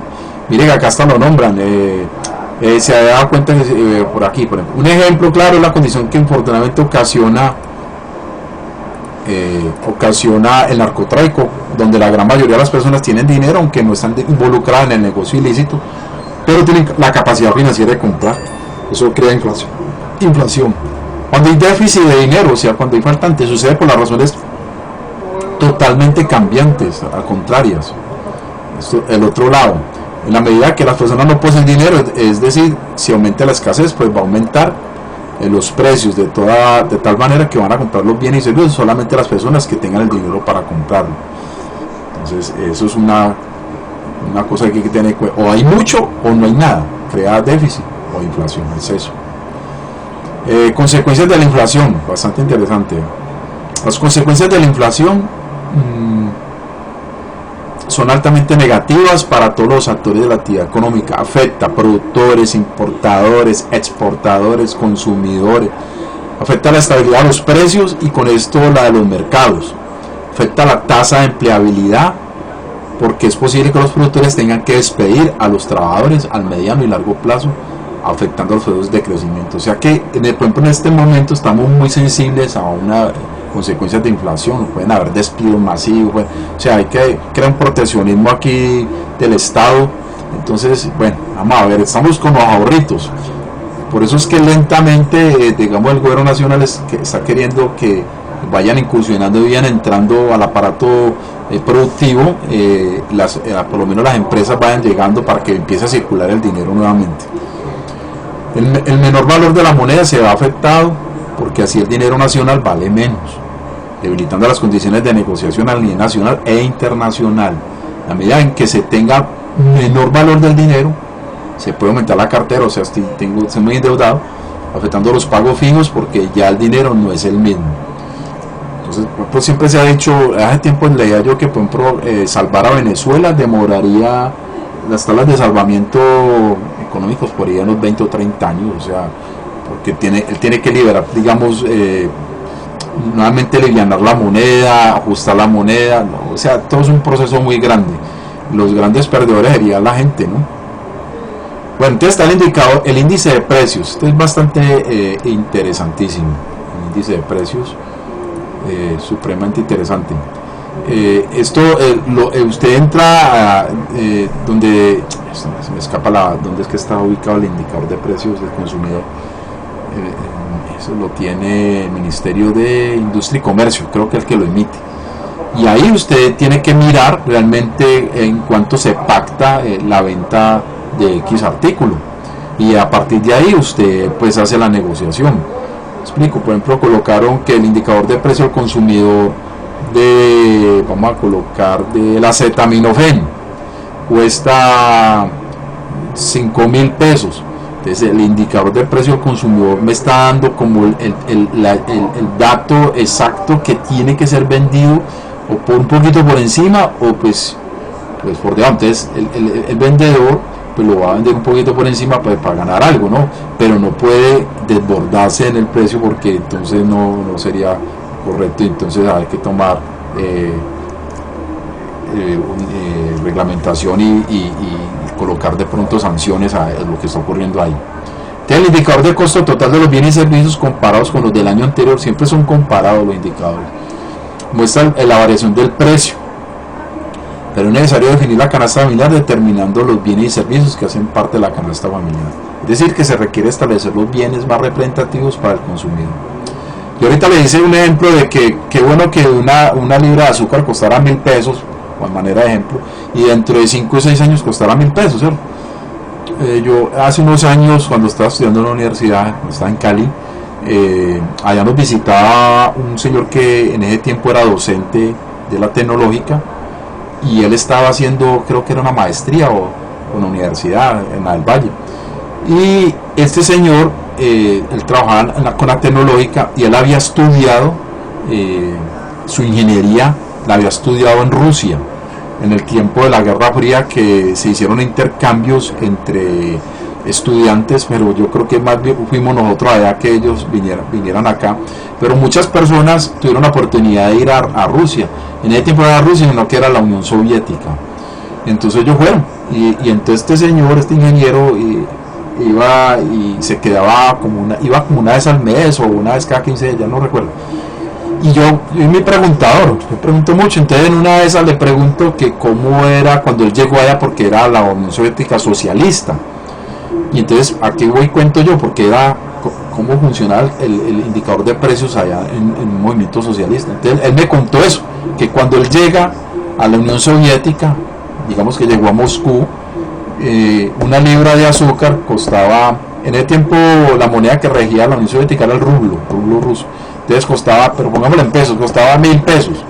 Mire que acá hasta lo nombran. Se ha dado cuenta que por aquí, por ejemplo, un ejemplo claro es la condición que infortunadamente ocasiona el narcotráfico, donde la gran mayoría de las personas tienen dinero, aunque no están involucradas en el negocio ilícito, pero tienen la capacidad financiera de comprar. Eso crea inflación. Cuando hay déficit de dinero, o sea, cuando hay faltante, sucede por las razones totalmente cambiantes, a contrarias. El otro lado, en la medida que las personas no poseen dinero, es decir, si aumenta la escasez, pues va a aumentar los precios de tal manera que van a comprar los bienes y servicios solamente las personas que tengan el dinero para comprarlo. Entonces eso es una cosa que hay que tener en cuenta. O hay mucho o no hay nada, crea déficit o inflación, es eso. Consecuencias de la inflación, bastante interesante. Las consecuencias de la inflación son altamente negativas para todos los actores de la actividad económica. Afecta a productores, importadores, exportadores, consumidores. Afecta la estabilidad de los precios y con esto la de los mercados. Afecta la tasa de empleabilidad, porque es posible que los productores tengan que despedir a los trabajadores al mediano y largo plazo, afectando los procesos de crecimiento. O sea que, por ejemplo, en este momento estamos muy sensibles a una consecuencias de inflación, pueden haber despidos masivos, o sea, hay que crear un proteccionismo aquí del Estado. Entonces, bueno, vamos a ver, estamos con los ahorritos. Por eso es que lentamente, digamos, el gobierno nacional está queriendo que vayan incursionando y vayan entrando al aparato productivo, por lo menos las empresas vayan llegando para que empiece a circular el dinero nuevamente. El menor valor de la moneda se ve afectado porque así el dinero nacional vale menos, debilitando las condiciones de negociación a nivel nacional e internacional. A medida en que se tenga menor valor del dinero, se puede aumentar la cartera, o sea, estoy muy endeudado, afectando los pagos fijos porque ya el dinero no es el mismo. Entonces, pues siempre se ha dicho, hace tiempo leía yo que, por ejemplo, salvar a Venezuela demoraría, las tablas de salvamiento económicos por ahí unos 20 o 30 años, o sea, porque él tiene que liberar, digamos, nuevamente alivianar la moneda, ajustar la moneda, ¿no? O sea, todo es un proceso muy grande. Los grandes perdedores serían la gente, ¿no? Bueno, entonces está el índice de precios. Esto es bastante interesantísimo. El índice de precios, supremamente interesante. Usted entra donde se me escapa donde es que está ubicado el indicador de precios del consumidor. Eso lo tiene el Ministerio de Industria y Comercio, creo que es el que lo emite. Y ahí usted tiene que mirar realmente en cuánto se pacta la venta de X artículo. Y a partir de ahí usted pues hace la negociación. Explico, por ejemplo, colocaron que el indicador de precio al consumidor vamos a colocar del acetaminofén cuesta 5.000 pesos. Entonces el indicador de precio al consumidor me está dando como el dato exacto que tiene que ser vendido, o por un poquito por encima o pues por debajo. Entonces el vendedor pues lo va a vender un poquito por encima para ganar algo, ¿no? Pero no puede desbordarse en el precio porque entonces no sería correcto. Entonces hay que tomar reglamentación y colocar de pronto sanciones a lo que está ocurriendo ahí. Entonces, el indicador de costo total de los bienes y servicios comparados con los del año anterior, siempre son comparados los indicadores, muestra la variación del precio, pero es necesario definir la canasta familiar determinando los bienes y servicios que hacen parte de la canasta familiar. Es decir, que se requiere establecer los bienes más representativos para el consumidor. Y ahorita le hice un ejemplo de que qué bueno que una libra de azúcar costara 1.000 pesos, de manera de ejemplo, y dentro de 5 o 6 años costará 1.000 pesos, ¿cierto? Yo hace unos años, cuando estaba estudiando en la universidad, estaba en Cali, allá nos visitaba un señor que en ese tiempo era docente de la tecnológica, y él estaba haciendo, creo que era una maestría o una universidad en la del Valle, y este señor, él trabajaba con la tecnológica, y él había estudiado su ingeniería, la había estudiado en Rusia, en el tiempo de la Guerra Fría, que se hicieron intercambios entre estudiantes, pero yo creo que más bien fuimos nosotros allá que ellos vinieran acá, pero muchas personas tuvieron la oportunidad de ir a Rusia. En ese tiempo no era Rusia, sino que era la Unión Soviética. Entonces ellos fueron, y entonces este señor, este ingeniero, iba y se quedaba iba como una vez al mes o una vez cada 15 días, ya no recuerdo. Y yo mi preguntador, yo pregunto mucho, entonces en una de esas le pregunto que cómo era cuando él llegó allá, porque era la Unión Soviética socialista. Y entonces aquí voy cuento yo, porque era cómo funcionaba el indicador de precios allá en un movimiento socialista. Entonces él me contó eso, que cuando él llega a la Unión Soviética, digamos que llegó a Moscú, una libra de azúcar costaba, en ese tiempo la moneda que regía la Unión Soviética era el rublo ruso. Entonces costaba, pero pongámoslo en pesos, costaba 1.000 pesos.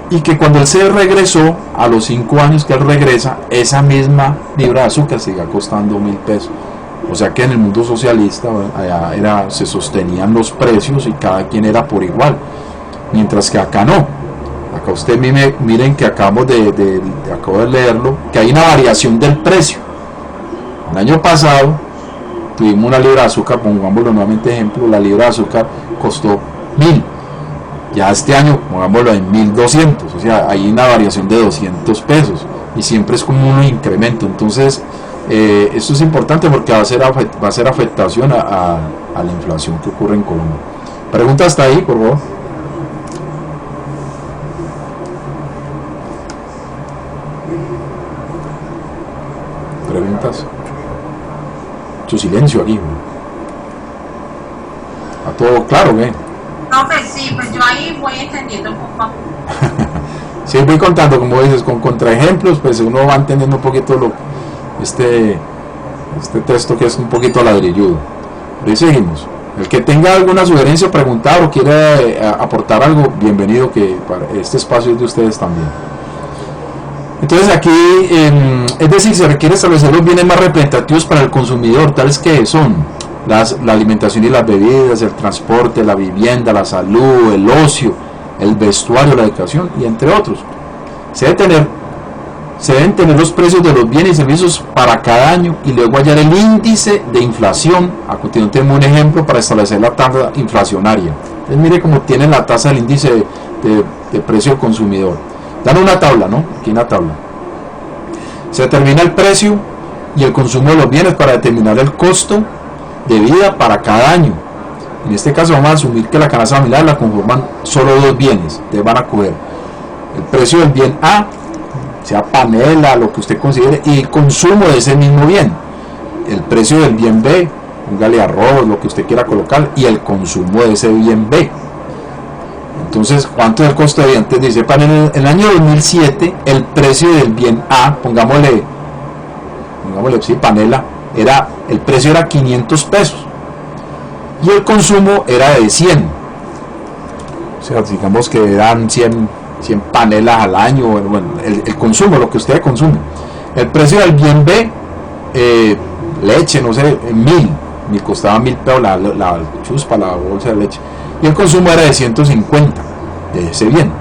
Y que cuando él se regresó, a los 5 años que él regresa, esa misma libra de azúcar sigue costando 1.000 pesos. O sea que en el mundo socialista, allá se sostenían los precios y cada quien era por igual. Mientras que acá no. Acá usted miren que acabo de leerlo, que hay una variación del precio. El año pasado tuvimos una libra de azúcar, pongámoslo nuevamente ejemplo, la libra de azúcar costó 1.000, ya este año pongámoslo en 1.200, o sea, hay una variación de 200 pesos y siempre es como un incremento. Entonces esto es importante porque va a ser afectación a la inflación que ocurre en Colombia. Pregunta hasta ahí, por favor. Preguntas. Su silencio aquí. ¿A todo claro, qué?
No, pues sí, pues yo ahí voy entendiendo poco a poco.
Sí, voy contando, como dices, con contraejemplos, pues uno va entendiendo un poquito este texto que es un poquito ladrilludo. Ahí seguimos. El que tenga alguna sugerencia, preguntar o quiere aportar algo, bienvenido, que para este espacio es de ustedes también. Entonces aquí, es decir, se requiere establecer los bienes más representativos para el consumidor, tales que son la alimentación y las bebidas, el transporte, la vivienda, la salud, el ocio, el vestuario, la educación, y entre otros. Se deben tener los precios de los bienes y servicios para cada año y luego hallar el índice de inflación. A continuación tenemos un ejemplo para establecer la tasa inflacionaria. Entonces mire cómo tiene la tasa del índice de precio del consumidor. Dan una tabla, ¿no? Aquí una tabla. Se determina el precio y el consumo de los bienes para determinar el costo de vida para cada año. En este caso vamos a asumir que la canasta familiar la conforman solo 2 bienes. Ustedes van a coger el precio del bien A, sea panela, lo que usted considere, y el consumo de ese mismo bien. El precio del bien B, póngale arroz, lo que usted quiera colocar, y el consumo de ese bien B. Entonces, ¿cuánto es el costo de vida? Antes dice, para en el año 2007, el precio del bien A, pongámosle sí, panela, el precio era 500 pesos y el consumo era de 100. O sea, digamos que dan 100 panelas al año, bueno, el consumo, lo que usted consume. El precio del bien B, leche, no sé, 1.000 costaba 1.000 pesos la chuspa, la bolsa de leche, y el consumo era de 150 de ese bien.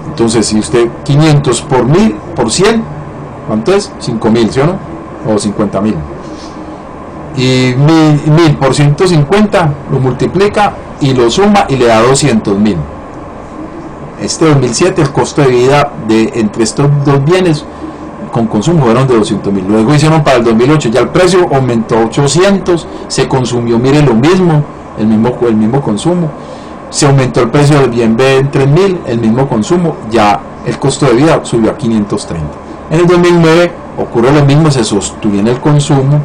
Entonces, si usted 500 por 1.000, por 100, ¿cuánto es? 5.000, ¿sí o no? o 50.000. Y 1000 por 150 lo multiplica y lo suma y le da 200.000. Este 2007 el costo de vida de entre estos dos bienes con consumo fueron de 200.000. Luego hicieron para el 2008, ya el precio aumentó a 800, se consumió, mire lo mismo, el mismo consumo. Se aumentó el precio del bien B en 3.000, el mismo consumo, ya el costo de vida subió a 530. En el 2009 ocurre lo mismo, se sostiene el consumo,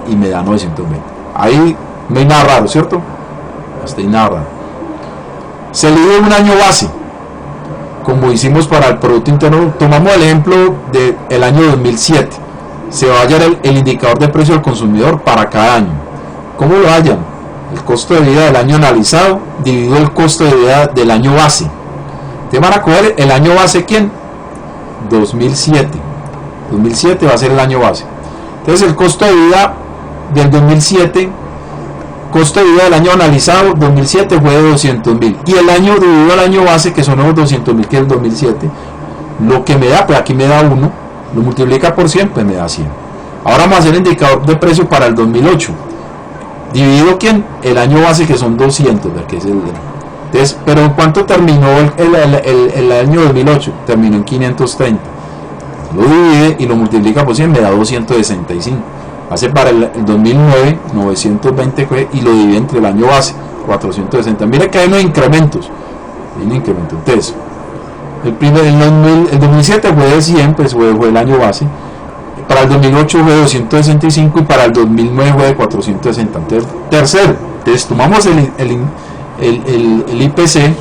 y me da 920. Ahí no hay nada raro, ¿cierto? Hasta ahí nada raro. Se elige un año base, como hicimos para el Producto Interno. Tomamos el ejemplo del año 2007. Se va a hallar el indicador de precio del consumidor para cada año. ¿Cómo lo hallan? El costo de vida del año analizado dividido el costo de vida del año base. Te van a coger el año base, ¿quién? 2007. 2007 va a ser el año base. Entonces el costo de vida del 2007, costo de vida del año analizado 2007 fue de 200.000, y el año dividido al año base, que son los 200.000, que es el 2007, lo que me da, pues aquí me da 1, lo multiplica por 100, pues me da 100. Ahora vamos a hacer el indicador de precio para el 2008, dividido ¿quién? El año base, que son 200, que es entonces, pero ¿cuánto terminó el año 2008? Terminó en 530. Lo divide y lo multiplica por 100, me da 265. Hace para el 2009 920 y lo divide entre el año base 460. Mira que hay unos incrementos. Entonces, el 2007 fue de 100, pues fue el año base. Para el 2008 fue de 265 y para el 2009 fue de 460. Entonces, tercero, entonces tomamos el IPC,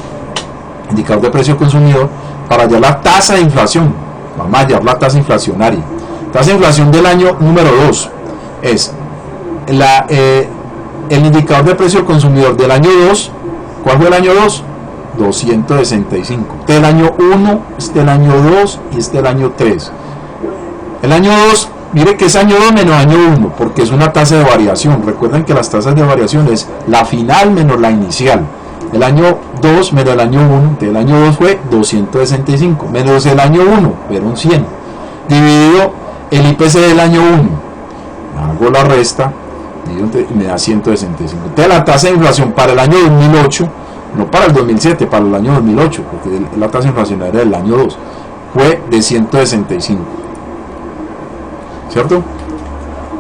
indicador de precio consumidor, para hallar la tasa de inflación. Vamos a hallar la tasa inflacionaria. Tasa de inflación del año número 2 es el indicador de precio consumidor del año 2. ¿Cuál fue el año 2? 265. Este es el año 1, este es el año 2 y este es el año 3. El año 2, mire que es año 2 menos año 1, porque es una tasa de variación. Recuerden que las tasas de variación es la final menos la inicial. El año 2 menos el año 1, el año 2 fue 265, menos el año 1, fueron 100, dividido el IPC del año 1, hago la resta, y me da 165. Entonces la tasa de inflación para el año 2008, no para el 2007, para el año 2008, porque la tasa inflacionaria del año 2, fue de 165, ¿cierto?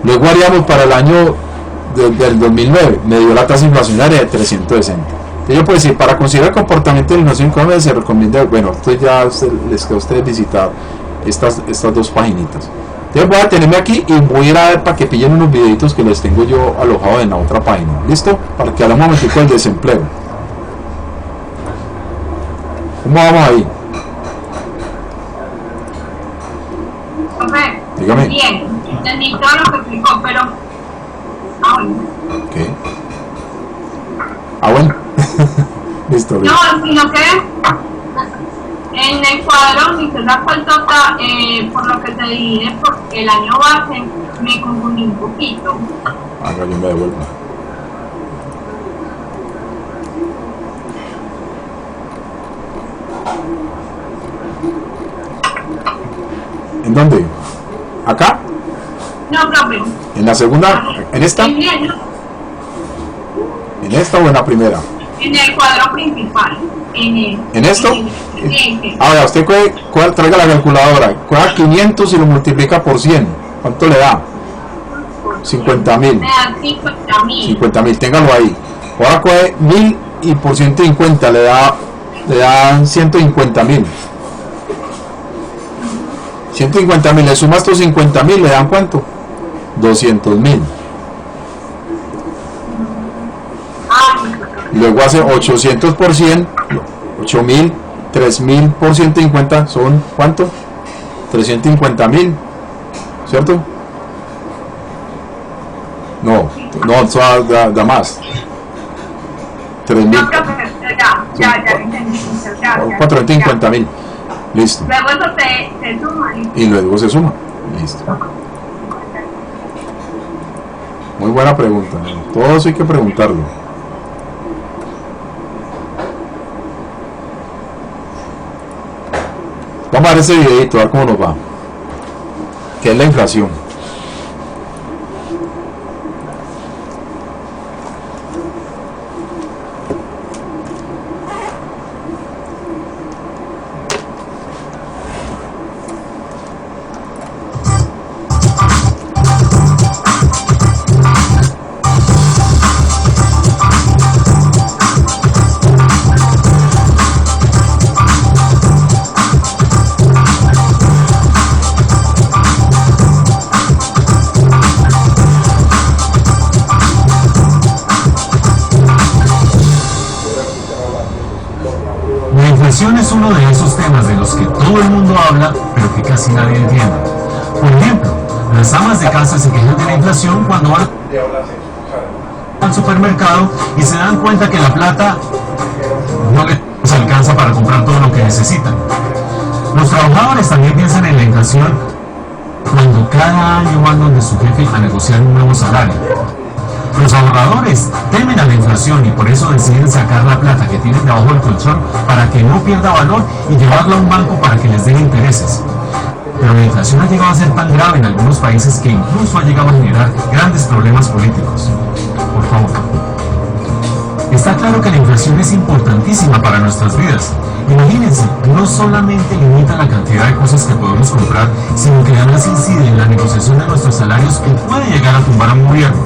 Luego haríamos para el año del 2009, me dio la tasa inflacionaria de 360. Entonces yo puedo decir, para considerar el comportamiento de la inflación en Colombia se recomienda, bueno, esto ya les queda a ustedes visitar estas dos paginitas. Entonces voy a tenerme aquí y voy a ir a ver para que pillen unos videitos que les tengo yo alojados en la otra página. ¿Listo? Para que hablamos un momentico del desempleo. ¿Cómo vamos ahí?
Profe,
Dígame.
bien, entendí todo lo que explicó, pero... bueno.
¿Qué? Bueno. Listo, listo.
No, sino que en el cuadro dice la faltota, por lo que se divide por el año base, me confundí un poquito.
Acá yo me devuelvo. ¿En dónde? ¿Acá?
No, profe.
¿En la segunda? ¿En esta?
En el,
¿En esta o en la primera?
en el cuadro principal.
¿En esto?
Sí.
Ahora, usted traiga la calculadora, coja 500 y lo multiplica por 100. ¿Cuánto le da? 50.000.
Me dan 50.000.
50.000, téngalo ahí. Ahora coge 1000 y por 150 le dan 150.000. 150.000, le suma estos 50.000, le dan ¿cuánto? 200.000. Luego hace 800 por 100, 8.000, 3.000 por 150 son ¿cuánto? 350.000, ¿cierto? No, eso da más. 3.000.
No, profe, ya entendí. Ya,
450.000. Listo.
Luego eso se suma.
Y luego se suma. Listo. Muy buena pregunta, ¿no? Todo eso hay que preguntarlo. Vamos a ver ese videito, a ver cómo nos va. ¿Qué es la inflación?
inflación es uno de esos temas de los que todo el mundo habla, pero que casi nadie entiende. Por ejemplo, las amas de casa se quejan de la inflación cuando van al supermercado y se dan cuenta que la plata no les alcanza para comprar todo lo que necesitan. Los trabajadores también piensan en la inflación cuando cada año van donde su jefe a negociar un nuevo salario. Los ahorradores temen a la inflación y por eso deciden sacar la plata que tienen debajo del colchón para que no pierda valor y llevarla a un banco para que les den intereses. Pero la inflación ha llegado a ser tan grave en algunos países que incluso ha llegado a generar grandes problemas políticos. Por favor. Está claro que la inflación es importantísima para nuestras vidas. Imagínense, no solamente limita la cantidad de cosas que podemos comprar, sino que además incide en la negociación de nuestros salarios que puede llegar a tumbar a un gobierno.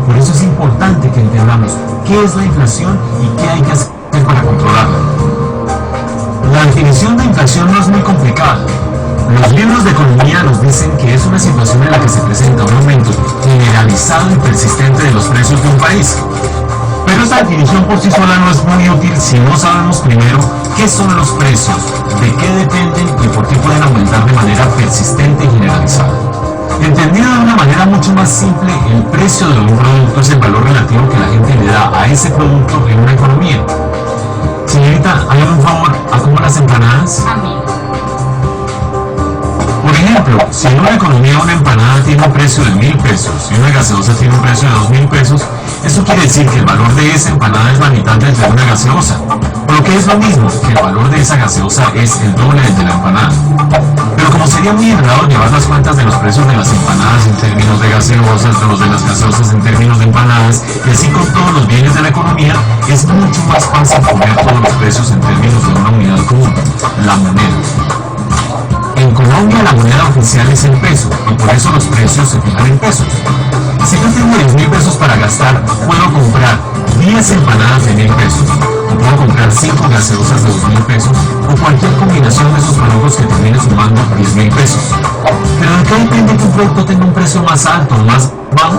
Por eso es importante que entendamos qué es la inflación y qué hay que hacer para controlarla. La definición de inflación no es muy complicada. Los libros de economía nos dicen que es una situación en la que se presenta un aumento generalizado y persistente de los precios de un país. Pero esta definición por sí sola no es muy útil si no sabemos primero qué son los precios, de qué dependen y por qué pueden aumentar de manera persistente y generalizada. Entendido de una manera mucho más simple, el precio de un producto es el valor relativo que la gente le da a ese producto en una economía. Señorita, hágame un favor, ¿a cómo las empanadas?
A mí.
Por ejemplo, si en una economía una empanada tiene un precio de 1.000 pesos y una gaseosa tiene un precio de 2.000 pesos, eso quiere decir que el valor de esa empanada es la mitad del de una gaseosa, por lo que es lo mismo que el valor de esa gaseosa es el doble del de la empanada. Pero como sería muy enredado llevar las cuentas de los precios de las empanadas en términos de gaseosas, de los de las gaseosas en términos de empanadas, y así con todos los bienes de la economía, es mucho más fácil poner todos los precios en términos de una unidad común, la moneda. En Colombia la moneda oficial es el peso y por eso los precios se fijan en pesos. Si yo tengo 10.000 pesos para gastar, puedo comprar 10 empanadas de 1.000 pesos, o puedo comprar 5 gaseosas de 2.000 pesos, o cualquier combinación de esos productos que termine sumando 10.000 pesos. Pero ¿de qué depende que un producto tenga un precio más alto o más bajo?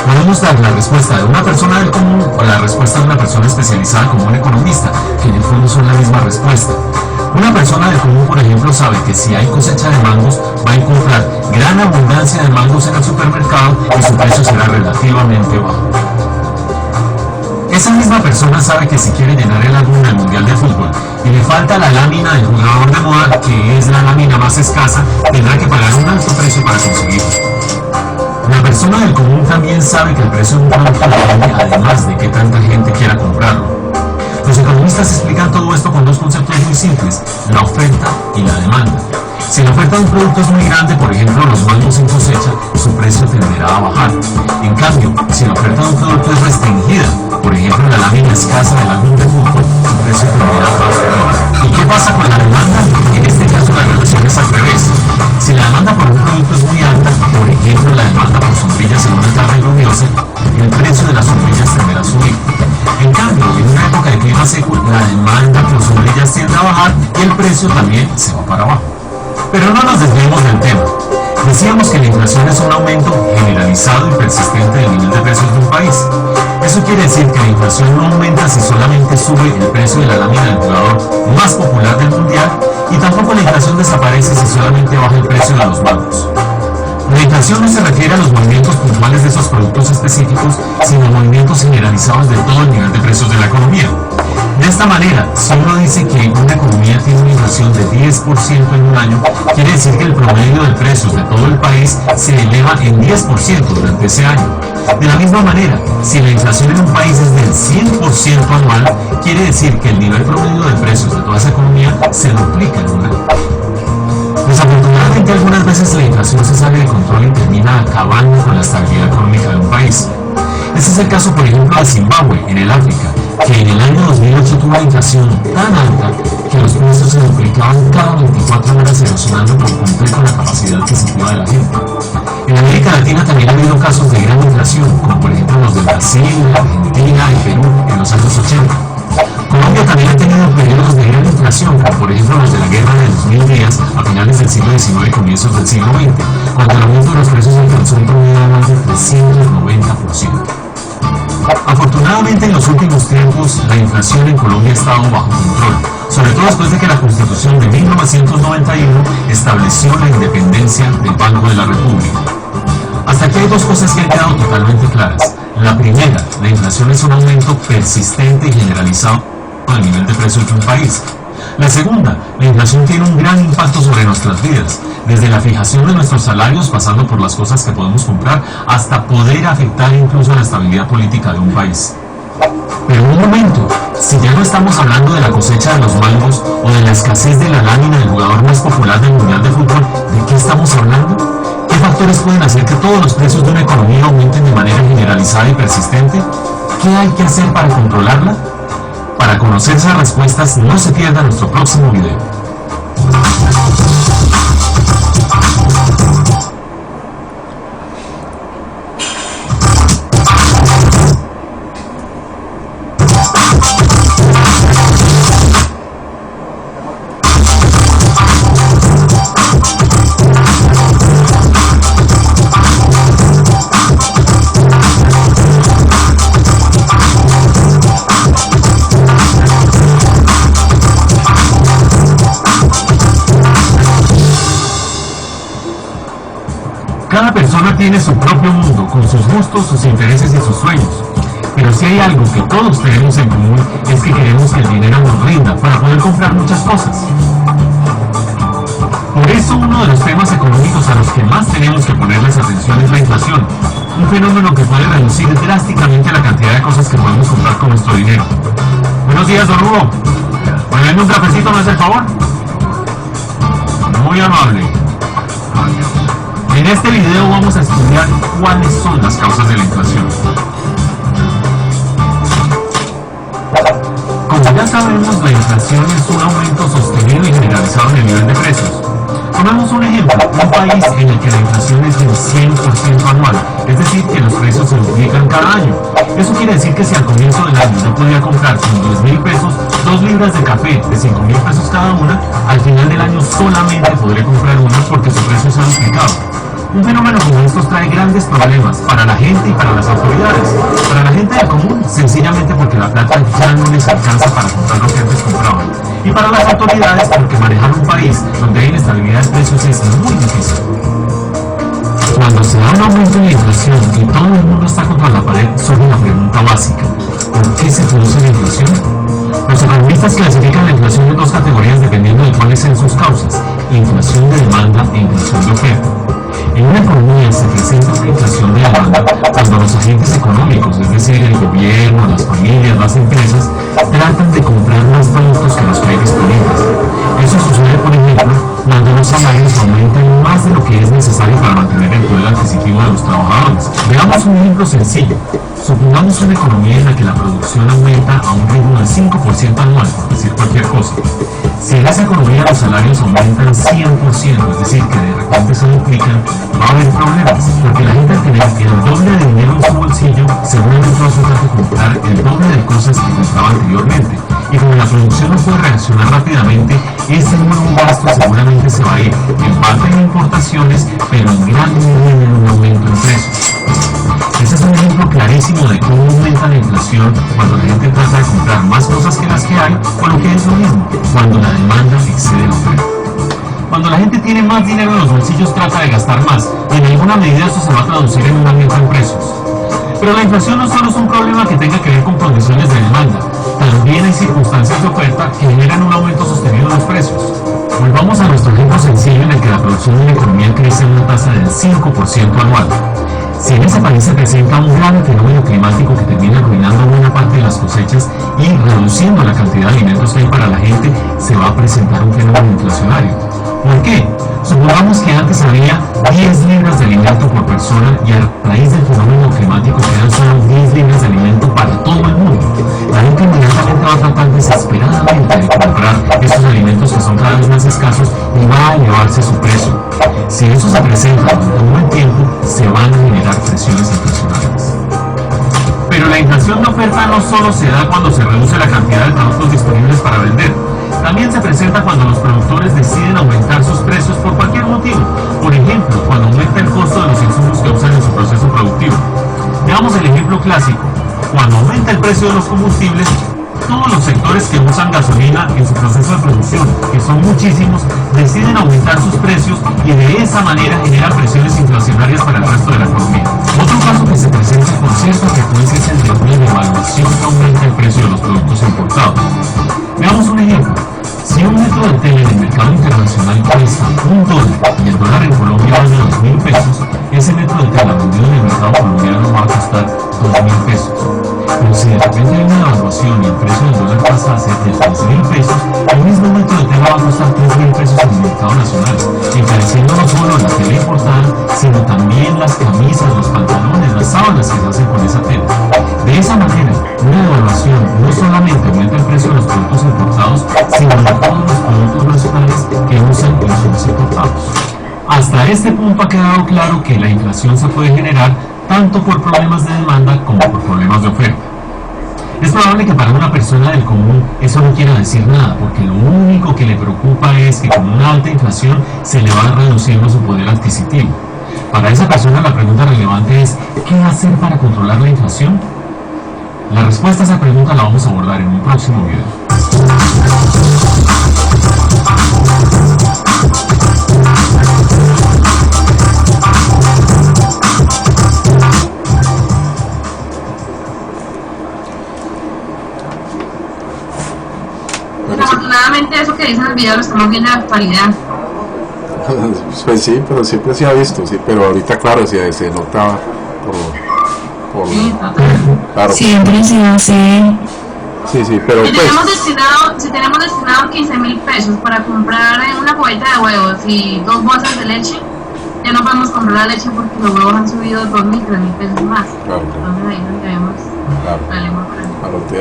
Podemos dar la respuesta de una persona del común o la respuesta de una persona especializada como un economista, que en el fondo son la misma respuesta. Una persona del común, por ejemplo, sabe que si hay cosecha de mangos, va a encontrar gran abundancia de mangos en el supermercado y su precio será relativamente bajo. Esa misma persona sabe que si quiere llenar el álbum del Mundial de Fútbol y le falta la lámina del jugador de moda, que es la lámina más escasa, tendrá que pagar un alto precio para conseguirlo. La persona del común también sabe que el precio de un producto depende además de que tanta gente quiera comprarlo. Los economistas explican todo esto con dos conceptos muy simples, la oferta y la demanda. Si la oferta de un producto es muy grande, por ejemplo los mangos en cosecha, su precio tenderá a bajar. En cambio, si la oferta de un producto es restringida, por ejemplo la lámina escasa del álbum de fútbol, su precio tenderá a bajar. ¿Y qué pasa con la demanda? En este caso la relación es al revés. Si la demanda por un producto es muy alta, por ejemplo la demanda por sombrillas en una tarde lluviosa, el precio de las sombrillas tenderá a subir. En cambio, en una época de clima seco, la demanda por sombrillas tiende a bajar y el precio también se va para abajo. Pero no nos desviemos del tema. Decíamos que la inflación es un aumento generalizado y persistente del nivel de precios de un país. Eso quiere decir que la inflación no aumenta si solamente sube el precio de la lámina del jugador más popular del mundial, y tampoco la inflación desaparece si solamente baja el precio de los bancos. La inflación no se refiere a los movimientos puntuales de esos productos específicos, sino a movimientos generalizados de todo el nivel de precios de la economía. De esta manera, si uno dice que una economía tiene una inflación de 10% en un año, quiere decir que el promedio de precios de todo el país se eleva en 10% durante ese año. De la misma manera, si la inflación en un país es del 100% anual, quiere decir que el nivel promedio de precios de toda esa economía se duplica en un año. Desafortunadamente, algunas veces la inflación se sale de control y termina acabando con la estabilidad económica de un país. Este es el caso, por ejemplo, de Zimbabue, en el África, que en el año 2008 tuvo una inflación tan alta que los precios se duplicaban cada 24 horas, erosionando por completo la capacidad adquisitiva de la gente. En América Latina también ha habido casos de gran inflación, como por ejemplo los de Brasil, Argentina y Perú en los años 80. Colombia también ha tenido periodos de gran inflación, como por ejemplo los de la guerra de los 1000 días a finales del siglo XIX y comienzos del siglo XX, cuando el aumento de los precios alcanzó un promedio de más de 390%. Afortunadamente, en los últimos tiempos, la inflación en Colombia ha estado bajo control, sobre todo después de que la Constitución de 1991 estableció la independencia del Banco de la República. Hasta aquí hay dos cosas que han quedado totalmente claras. La primera, la inflación es un aumento persistente y generalizado del nivel de precios de un país. La segunda, la inflación tiene un gran impacto sobre nuestras vidas, desde la fijación de nuestros salarios, pasando por las cosas que podemos comprar, hasta poder afectar incluso la estabilidad política de un país. Pero un momento, si ya no estamos hablando de la cosecha de los mangos o de la escasez de la lámina del jugador más popular del Mundial de Fútbol, ¿de qué estamos hablando? ¿Qué factores pueden hacer que todos los precios de una economía aumenten de manera generalizada y persistente? ¿Qué hay que hacer para controlarla? Para conocer esas respuestas, no se pierda nuestro próximo video. Cada persona tiene su propio mundo, con sus gustos, sus intereses y sus sueños. Pero si hay algo que todos tenemos en común, es que queremos que el dinero nos rinda para poder comprar muchas cosas. Por eso uno de los temas económicos a los que más tenemos que ponerles atención es la inflación, un fenómeno que puede reducir drásticamente la cantidad de cosas que podemos comprar con nuestro dinero. Buenos días, don Hugo. ¿Me vende un cafecito, no es el favor? Muy amable. En este video vamos a estudiar cuáles son las causas de la inflación. Como ya sabemos, la inflación es un aumento sostenido y generalizado en el nivel de precios. Tomemos un ejemplo, un país en el que la inflación es del 100% anual, es decir, que los precios se duplican cada año. Eso quiere decir que si al comienzo del año yo podía comprar con 10.000 pesos 2 libras de café de 5.000 pesos cada una, al final del año solamente podré comprar una porque su precio se ha duplicado. Un fenómeno como estos trae grandes problemas para la gente y para las autoridades. Para la gente del común, sencillamente porque la plata ya no les alcanza para comprar lo que antes compraban. Y para las autoridades, porque manejar un país donde hay inestabilidad de precios es muy difícil. Cuando se da un aumento en la inflación y todo el mundo está contra la pared, surge la pregunta básica: ¿por qué se produce la inflación? Los economistas clasifican la inflación en dos categorías dependiendo de cuáles sean sus causas: inflación de demanda e inflación de oferta. En una economía se presenta una inflación de demanda cuando los agentes económicos, es decir, el gobierno, las familias, las empresas, tratan de comprar más productos que los que hay disponibles. Eso sucede, por ejemplo, cuando los salarios aumentan más de lo que es necesario para mantener el poder adquisitivo de los trabajadores. Veamos un ejemplo sencillo. Supongamos una economía en la que la producción aumenta a un ritmo del 5% anual, por decir cualquier cosa. Si en esa economía los salarios aumentan 100%, es decir, que de repente se duplican, va a haber problemas, porque la gente al tener el doble de dinero en su bolsillo, seguramente va a tratar de comprar el doble de cosas que compraba anteriormente. Y como la producción no puede reaccionar rápidamente, ese nuevo gasto seguramente se va a ir, en parte en importaciones, pero en gran medida en un aumento en precios. Ese es un ejemplo clarísimo de cómo aumenta la inflación cuando la gente trata de comprar más cosas que las que hay, o lo que es lo mismo, cuando la demanda excede la oferta. Cuando la gente tiene más dinero en los bolsillos, trata de gastar más, y en alguna medida eso se va a traducir en un aumento en precios. Pero la inflación no solo es un problema que tenga que ver con condiciones de demanda, también hay circunstancias de oferta que generan un aumento sostenido de los precios. Volvamos a nuestro ejemplo sencillo en el que la producción de la economía crece a una tasa del 5% anual. Si en ese país se presenta un grave fenómeno climático que termina arruinando buena parte de las cosechas y reduciendo la cantidad de alimentos que hay para la gente, se va a presentar un fenómeno inflacionario. ¿Por qué? Supongamos que antes había 10 libras de alimento por persona y a raíz del fenómeno climático quedan solo 10 libras de alimento para todo el mundo. La gente inmediatamente va a tratar desesperadamente de comprar esos alimentos que son cada vez más escasos y va a elevarse su precio. Si eso se presenta durante un buen tiempo, se van a generar presiones inflacionarias. Pero la inflación de oferta no solo se da cuando se reduce la cantidad de productos disponibles para vender. También se presenta cuando los productores deciden aumentar sus precios por cualquier motivo. Por ejemplo, cuando aumenta el costo de los insumos que usan en su proceso productivo. Veamos el ejemplo clásico. Cuando aumenta el precio de los combustibles, Todos los sectores que usan gasolina en su proceso de producción, que son muchísimos, deciden aumentar sus precios y de esa manera generan presiones inflacionarias para el resto de la economía. Otro caso que se presenta con cierta frecuencia es el de una devaluación que aumenta el precio de los productos importados. Veamos un ejemplo. Si un metro de tela en el mercado internacional cuesta $1 y el dólar en Colombia vale 2.000 pesos, ese metro de tela vendido en el mercado colombiano va a costar 2.000 pesos. Pero si de repente hay una devaluación y el precio del dólar pasa a ser de 3.000 pesos, el mismo metro de tela va a costar 3.000 pesos en el mercado nacional, encareciendo no solo la tela importada, sino también las camisas, los pantalones, las sábanas que se hacen con esa tela. De esa manera, una devaluación no solamente aumenta el precio de los productos importados, sino de todos los productos nacionales que usan insumos importados. Hasta este punto ha quedado claro que la inflación se puede generar tanto por problemas de demanda como por problemas de oferta. Es probable que para una persona del común eso no quiera decir nada, porque lo único que le preocupa es que con una alta inflación se le va reduciendo su poder adquisitivo. Para esa persona la pregunta relevante es, ¿qué hacer para controlar la inflación? La respuesta a esa pregunta la vamos a abordar en un próximo video.
Desafortunadamente eso que dicen en el video lo estamos viendo en la actualidad.
Pues sí, pero siempre se ha visto, sí, pero ahorita claro se nota por
Sí,
claro.
Siempre se hace.
Sí, pero
si
pues
tenemos destinado 15.000 pesos para comprar una cubeta de huevos y 2 bolsas de leche, ya no podemos comprar la leche porque los huevos han subido 2.000, 3.000 pesos más.
Claro.
Entonces ahí nos debemos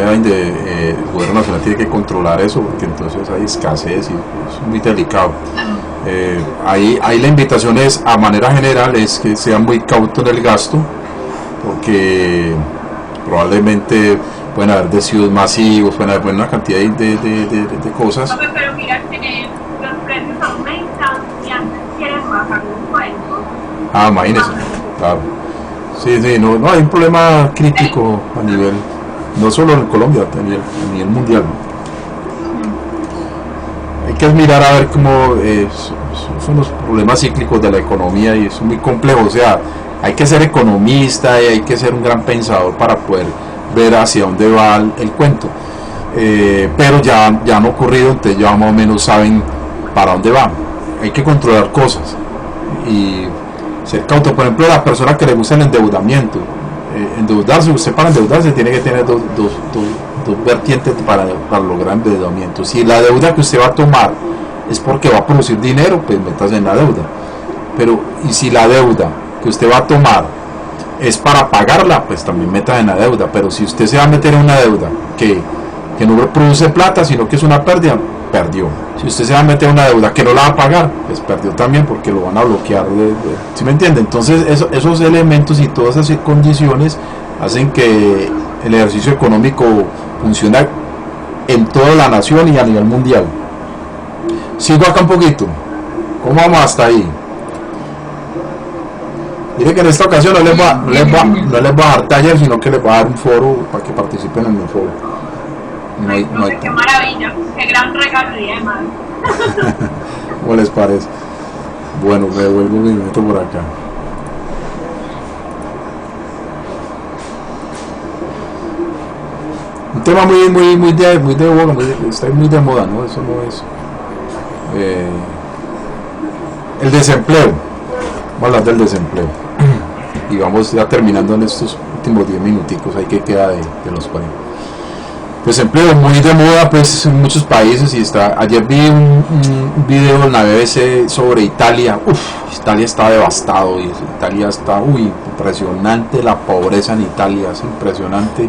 el gobierno nacional tiene que controlar eso, porque entonces hay escasez y es muy delicado. Ahí la invitación es, a manera general, es que sean muy cautos en el gasto, porque probablemente pueden haber desvíos masivos, pueden haber una cantidad de cosas.
Pero mira que los precios aumentan y antes quieren bajar los cuentos.
Imagínese, claro. Sí, no hay un problema crítico a nivel, no solo en Colombia, a nivel mundial. Hay que mirar a ver cómo son los problemas cíclicos de la economía y es muy complejo, o sea, hay que ser economista y hay que ser un gran pensador para poder ver hacia dónde va el cuento. Pero ya han ocurrido, entonces ya más o menos saben para dónde va. Hay que controlar cosas y ser cauto. Por ejemplo, la persona que le gusta el endeudamiento, endeudarse, usted para endeudarse tiene que tener dos vertientes para lograr endeudamiento. Si la deuda que usted va a tomar es porque va a producir dinero, pues métase en la deuda. Pero y si la deuda que usted va a tomar es para pagarla, pues también métase en la deuda. Pero si usted se va a meter en una deuda que no produce plata, sino que es una pérdida, perdió. Si usted se va a meter en una deuda que no la va a pagar, pues perdió también, porque lo van a bloquear. ¿Sí me entiende? Entonces esos elementos y todas esas condiciones hacen que el ejercicio económico funcione en toda la nación y a nivel mundial. Sigo acá un poquito. ¿Cómo vamos hasta ahí? Mire que en esta ocasión no les va a dar taller, sino que les va a dar un foro para que participen en el foro. No hay
Qué maravilla, qué gran regalo de madre.
¿Cómo les parece? Bueno, me devuelvo un minuto por acá. Un tema muy de boga, está muy de moda, ¿no? Eso no es. El desempleo. Vamos a hablar del desempleo. Y vamos ya terminando en estos últimos 10 minuticos, ahí que queda de los 40. Desempleo muy de moda pues en muchos países y ayer vi un video en la BBC sobre Italia. Italia está devastado y Italia está impresionante, la pobreza en Italia es impresionante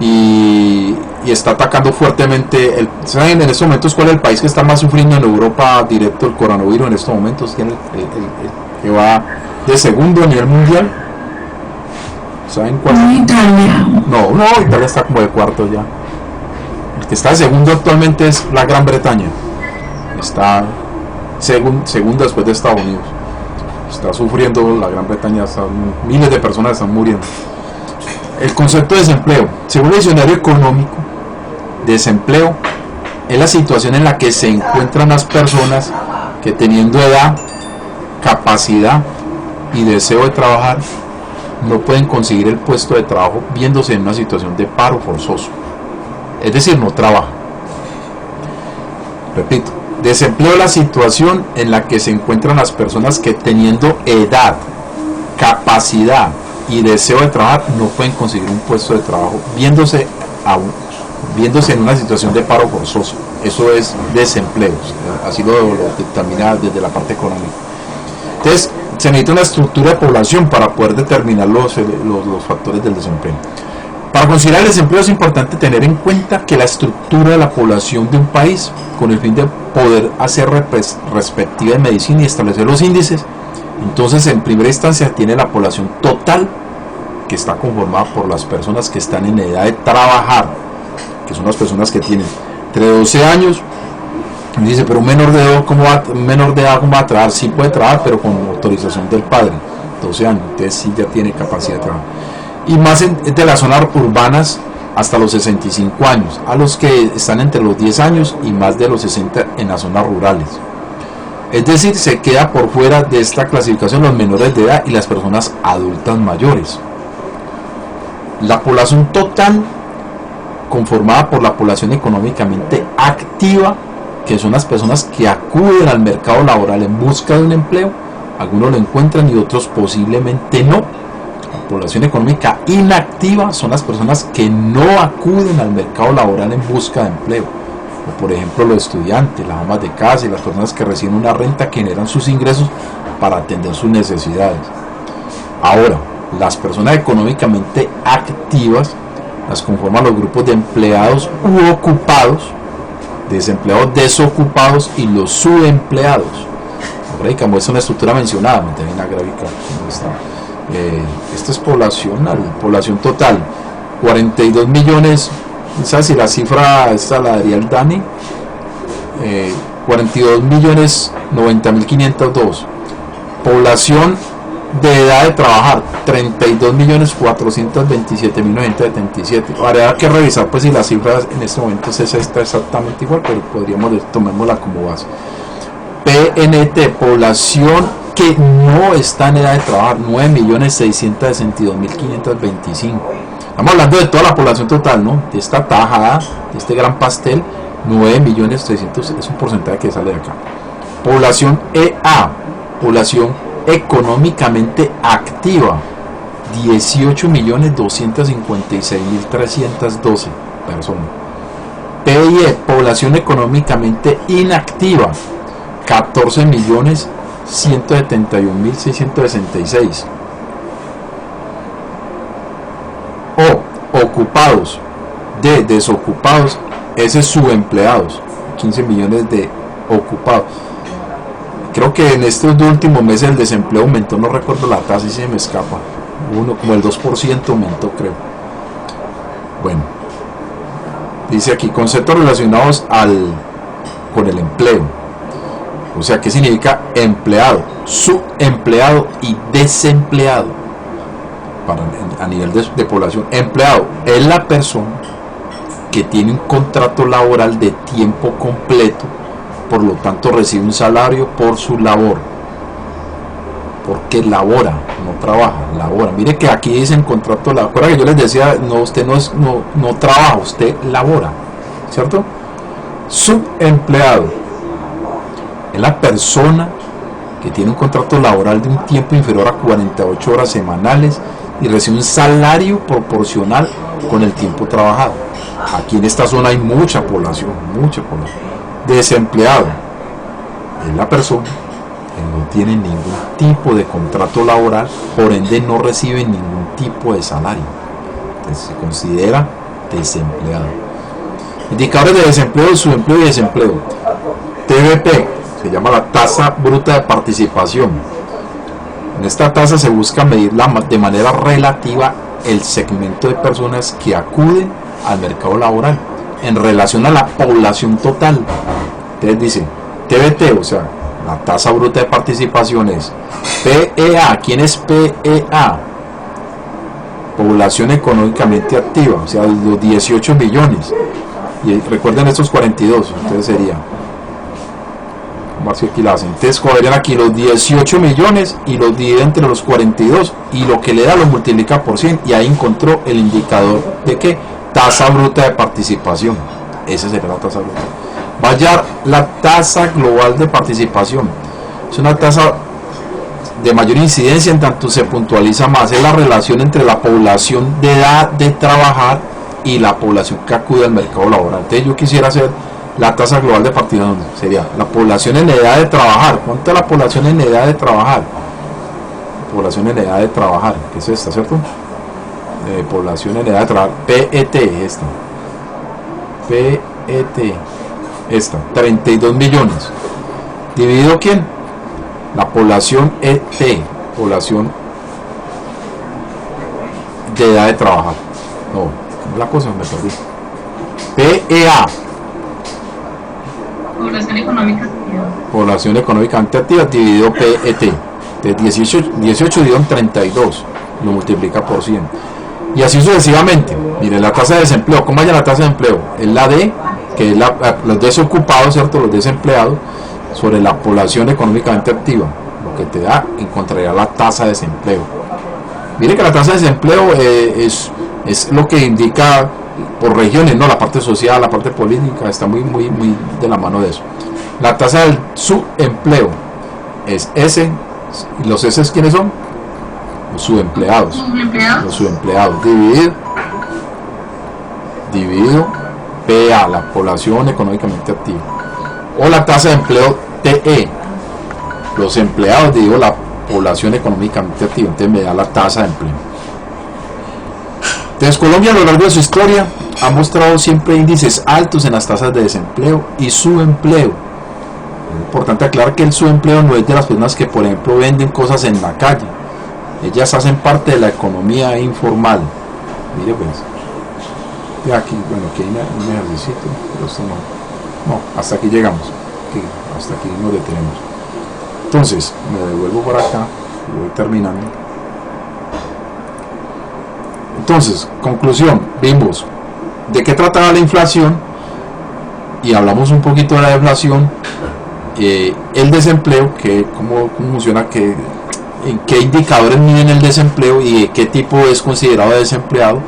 y está atacando fuertemente ¿saben en estos momentos cuál es el país que está más sufriendo en Europa directo el coronavirus en estos momentos? ¿Quién el que va de segundo a nivel mundial? ¿Saben cuál?
Italia.
No, Italia está como de cuarto ya. El que está de segundo actualmente es la Gran Bretaña. Está segundo después de Estados Unidos. Está sufriendo la Gran Bretaña, miles de personas están muriendo. El concepto de desempleo, según el diccionario económico, desempleo es la situación en la que se encuentran las personas que, teniendo edad, capacidad y deseo de trabajar, no pueden conseguir el puesto de trabajo viéndose en una situación de paro forzoso, es decir, no trabajan. Repito, desempleo es la situación en la que se encuentran las personas que, teniendo edad, capacidad y deseo de trabajar, no pueden conseguir un puesto de trabajo viéndose en una situación de paro forzoso. Eso es desempleo, así lo determina desde la parte económica. Entonces, se necesita una estructura de población para poder determinar los factores del desempleo. Para considerar el desempleo es importante tener en cuenta que la estructura de la población de un país, con el fin de poder hacer respectiva de medicina y establecer los índices, entonces en primera instancia tiene la población total, que está conformada por las personas que están en edad de trabajar, que son las personas que tienen entre 12 años. Y dice, pero un menor de edad, ¿cómo va a trabajar? Sí puede trabajar, pero con autorización del padre, 12 años, entonces sí ya tiene capacidad de trabajo. Y más de las zonas urbanas hasta los 65 años, a los que están entre los 10 años y más de los 60 en las zonas rurales. Es decir, se queda por fuera de esta clasificación los menores de edad y las personas adultas mayores. La población total, conformada por la población económicamente activa, que son las personas que acuden al mercado laboral en busca de un empleo, algunos lo encuentran y otros posiblemente no. La población económica inactiva son las personas que no acuden al mercado laboral en busca de empleo, o por ejemplo los estudiantes, las amas de casa y las personas que reciben una renta que generan sus ingresos para atender sus necesidades. Ahora, las personas económicamente activas las conforman los grupos de empleados u ocupados, desempleados desocupados y los subempleados. Ahora, como es una estructura mencionada, en la gráfica, esto es población total, 42 millones, ¿sabes si la cifra esta la daría el Dani? 42 millones 90.502. Población de edad de trabajar, 32 millones 427.977. Habría que revisar pues si la cifra en este momento es esta exactamente igual, pero podríamos tomémosla como base. PNT, población que no está en edad de trabajar, 9.662.525. Estamos hablando de toda la población total, ¿no? De esta tajada, de este gran pastel, 9.600.000 es un porcentaje que sale de acá. Población EA, población económicamente activa, 18.256.312 personas. PIE, población económicamente inactiva, 14.171.666. O ocupados, de desocupados, ese es subempleados, 15 millones de ocupados. Creo que en estos dos últimos meses el desempleo aumentó, no recuerdo la tasa y se me escapa, como el 2% aumentó, creo. Bueno, dice aquí conceptos relacionados con el empleo. O sea, ¿qué significa empleado, subempleado y desempleado? A nivel de población, empleado es la persona que tiene un contrato laboral de tiempo completo, por lo tanto recibe un salario por su labor, porque labora, no trabaja, labora. Mire que aquí dicen contrato laboral. Recuerda que yo les decía, no, usted no trabaja, usted labora, ¿cierto? Subempleado es la persona que tiene un contrato laboral de un tiempo inferior a 48 horas semanales y recibe un salario proporcional con el tiempo trabajado. Aquí en esta zona hay mucha población. Desempleado es la persona que no tiene ningún tipo de contrato laboral, por ende no recibe ningún tipo de salario. Entonces se considera desempleado. Indicadores de desempleo, subempleo y desempleo. TBP se llama la tasa bruta de participación. En esta tasa se busca medir de manera relativa el segmento de personas que acuden al mercado laboral en relación a la población total. Entonces dice TBT, o sea, la tasa bruta de participación es PEA. ¿Quién es PEA? Población económicamente activa, o sea, los 18 millones. Y recuerden estos 42, entonces sería, vamos a ver si aquí la hacen, entonces cogerían aquí los 18 millones y los divide entre los 42 y lo que le da lo multiplica por 100 y ahí encontró el indicador de qué, tasa bruta de participación. Esa sería la tasa bruta. Va a hallar la tasa global de participación, es una tasa de mayor incidencia en tanto se puntualiza más, es la relación entre la población de edad de trabajar y la población que acude al mercado laboral. Entonces yo quisiera hacer la tasa global de participación, sería la población en edad de trabajar. ¿Cuánto es la población en edad de trabajar? Población en edad de trabajar, que es esta, ¿cierto? Población en edad de trabajar, PET, esta. PET, esta, 32 millones. ¿Dividido quién? La población ET, población de edad de trabajar. No, la cosa me perdí. PEA,
Población económica activa.
población económicamente activa, dividido PET. De 18 dividido en 32, lo multiplica por 100. Y así sucesivamente. Mire, la tasa de desempleo, ¿cómo haya la tasa de empleo? Es la D, que es los desocupados, ¿cierto? Los desempleados, sobre la población económicamente activa. Lo que te da, encontraría la tasa de desempleo. Mire que la tasa de desempleo es lo que indica por regiones, ¿no? La parte social, la parte política, está muy de la mano de eso. La tasa del subempleo es S, y los S ¿quiénes son? Los subempleados. Los subempleados, dividido PA, la población económicamente activa. O la tasa de empleo TE, los empleados, dividido la población económicamente activa, entonces me da la tasa de empleo. Entonces Colombia a lo largo de su historia ha mostrado siempre índices altos en las tasas de desempleo y subempleo. Es importante aclarar que el subempleo no es de las personas que por ejemplo venden cosas en la calle, ellas hacen parte de la economía informal. Mire pues, y aquí, bueno, aquí hay un ejercicio, pero esto no, hasta aquí llegamos, hasta aquí nos detenemos. Entonces me devuelvo por acá y voy terminando. Entonces, conclusión, vimos de qué trataba la inflación y hablamos un poquito de la deflación, el desempleo, que cómo funciona, en qué indicadores miden el desempleo y de qué tipo es considerado desempleado.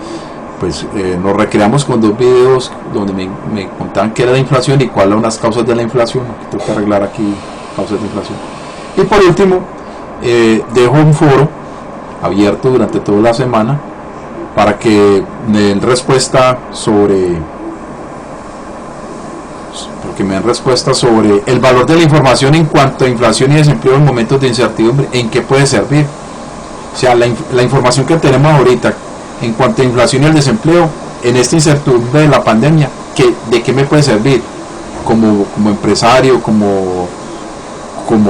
Pues nos recreamos con dos videos donde me contaban qué era la inflación y cuáles eran las causas de la inflación. Tengo que arreglar aquí causas de inflación. Y por último, dejo un foro abierto durante toda la semana para que me den respuesta sobre el valor de la información en cuanto a inflación y desempleo en momentos de incertidumbre, en qué puede servir. O sea, la información que tenemos ahorita en cuanto a inflación y el desempleo en esta incertidumbre de la pandemia, ¿de qué me puede servir como empresario, como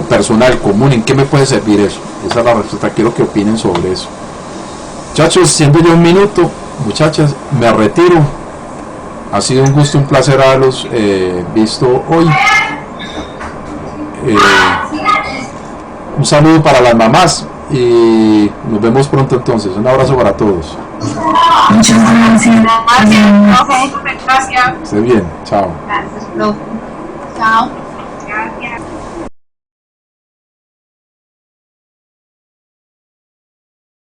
personal común? ¿En qué me puede servir eso? Esa es la respuesta. Quiero que opinen sobre eso. Muchachos, siendo yo un minuto, muchachas, me retiro. Ha sido un gusto, un placer haberlos visto hoy. Un saludo para las mamás y nos vemos pronto entonces. Un abrazo para todos.
Muchas gracias.
Gracias, profe. Gracias.
Esté bien, chao.
Gracias, profe. Chao.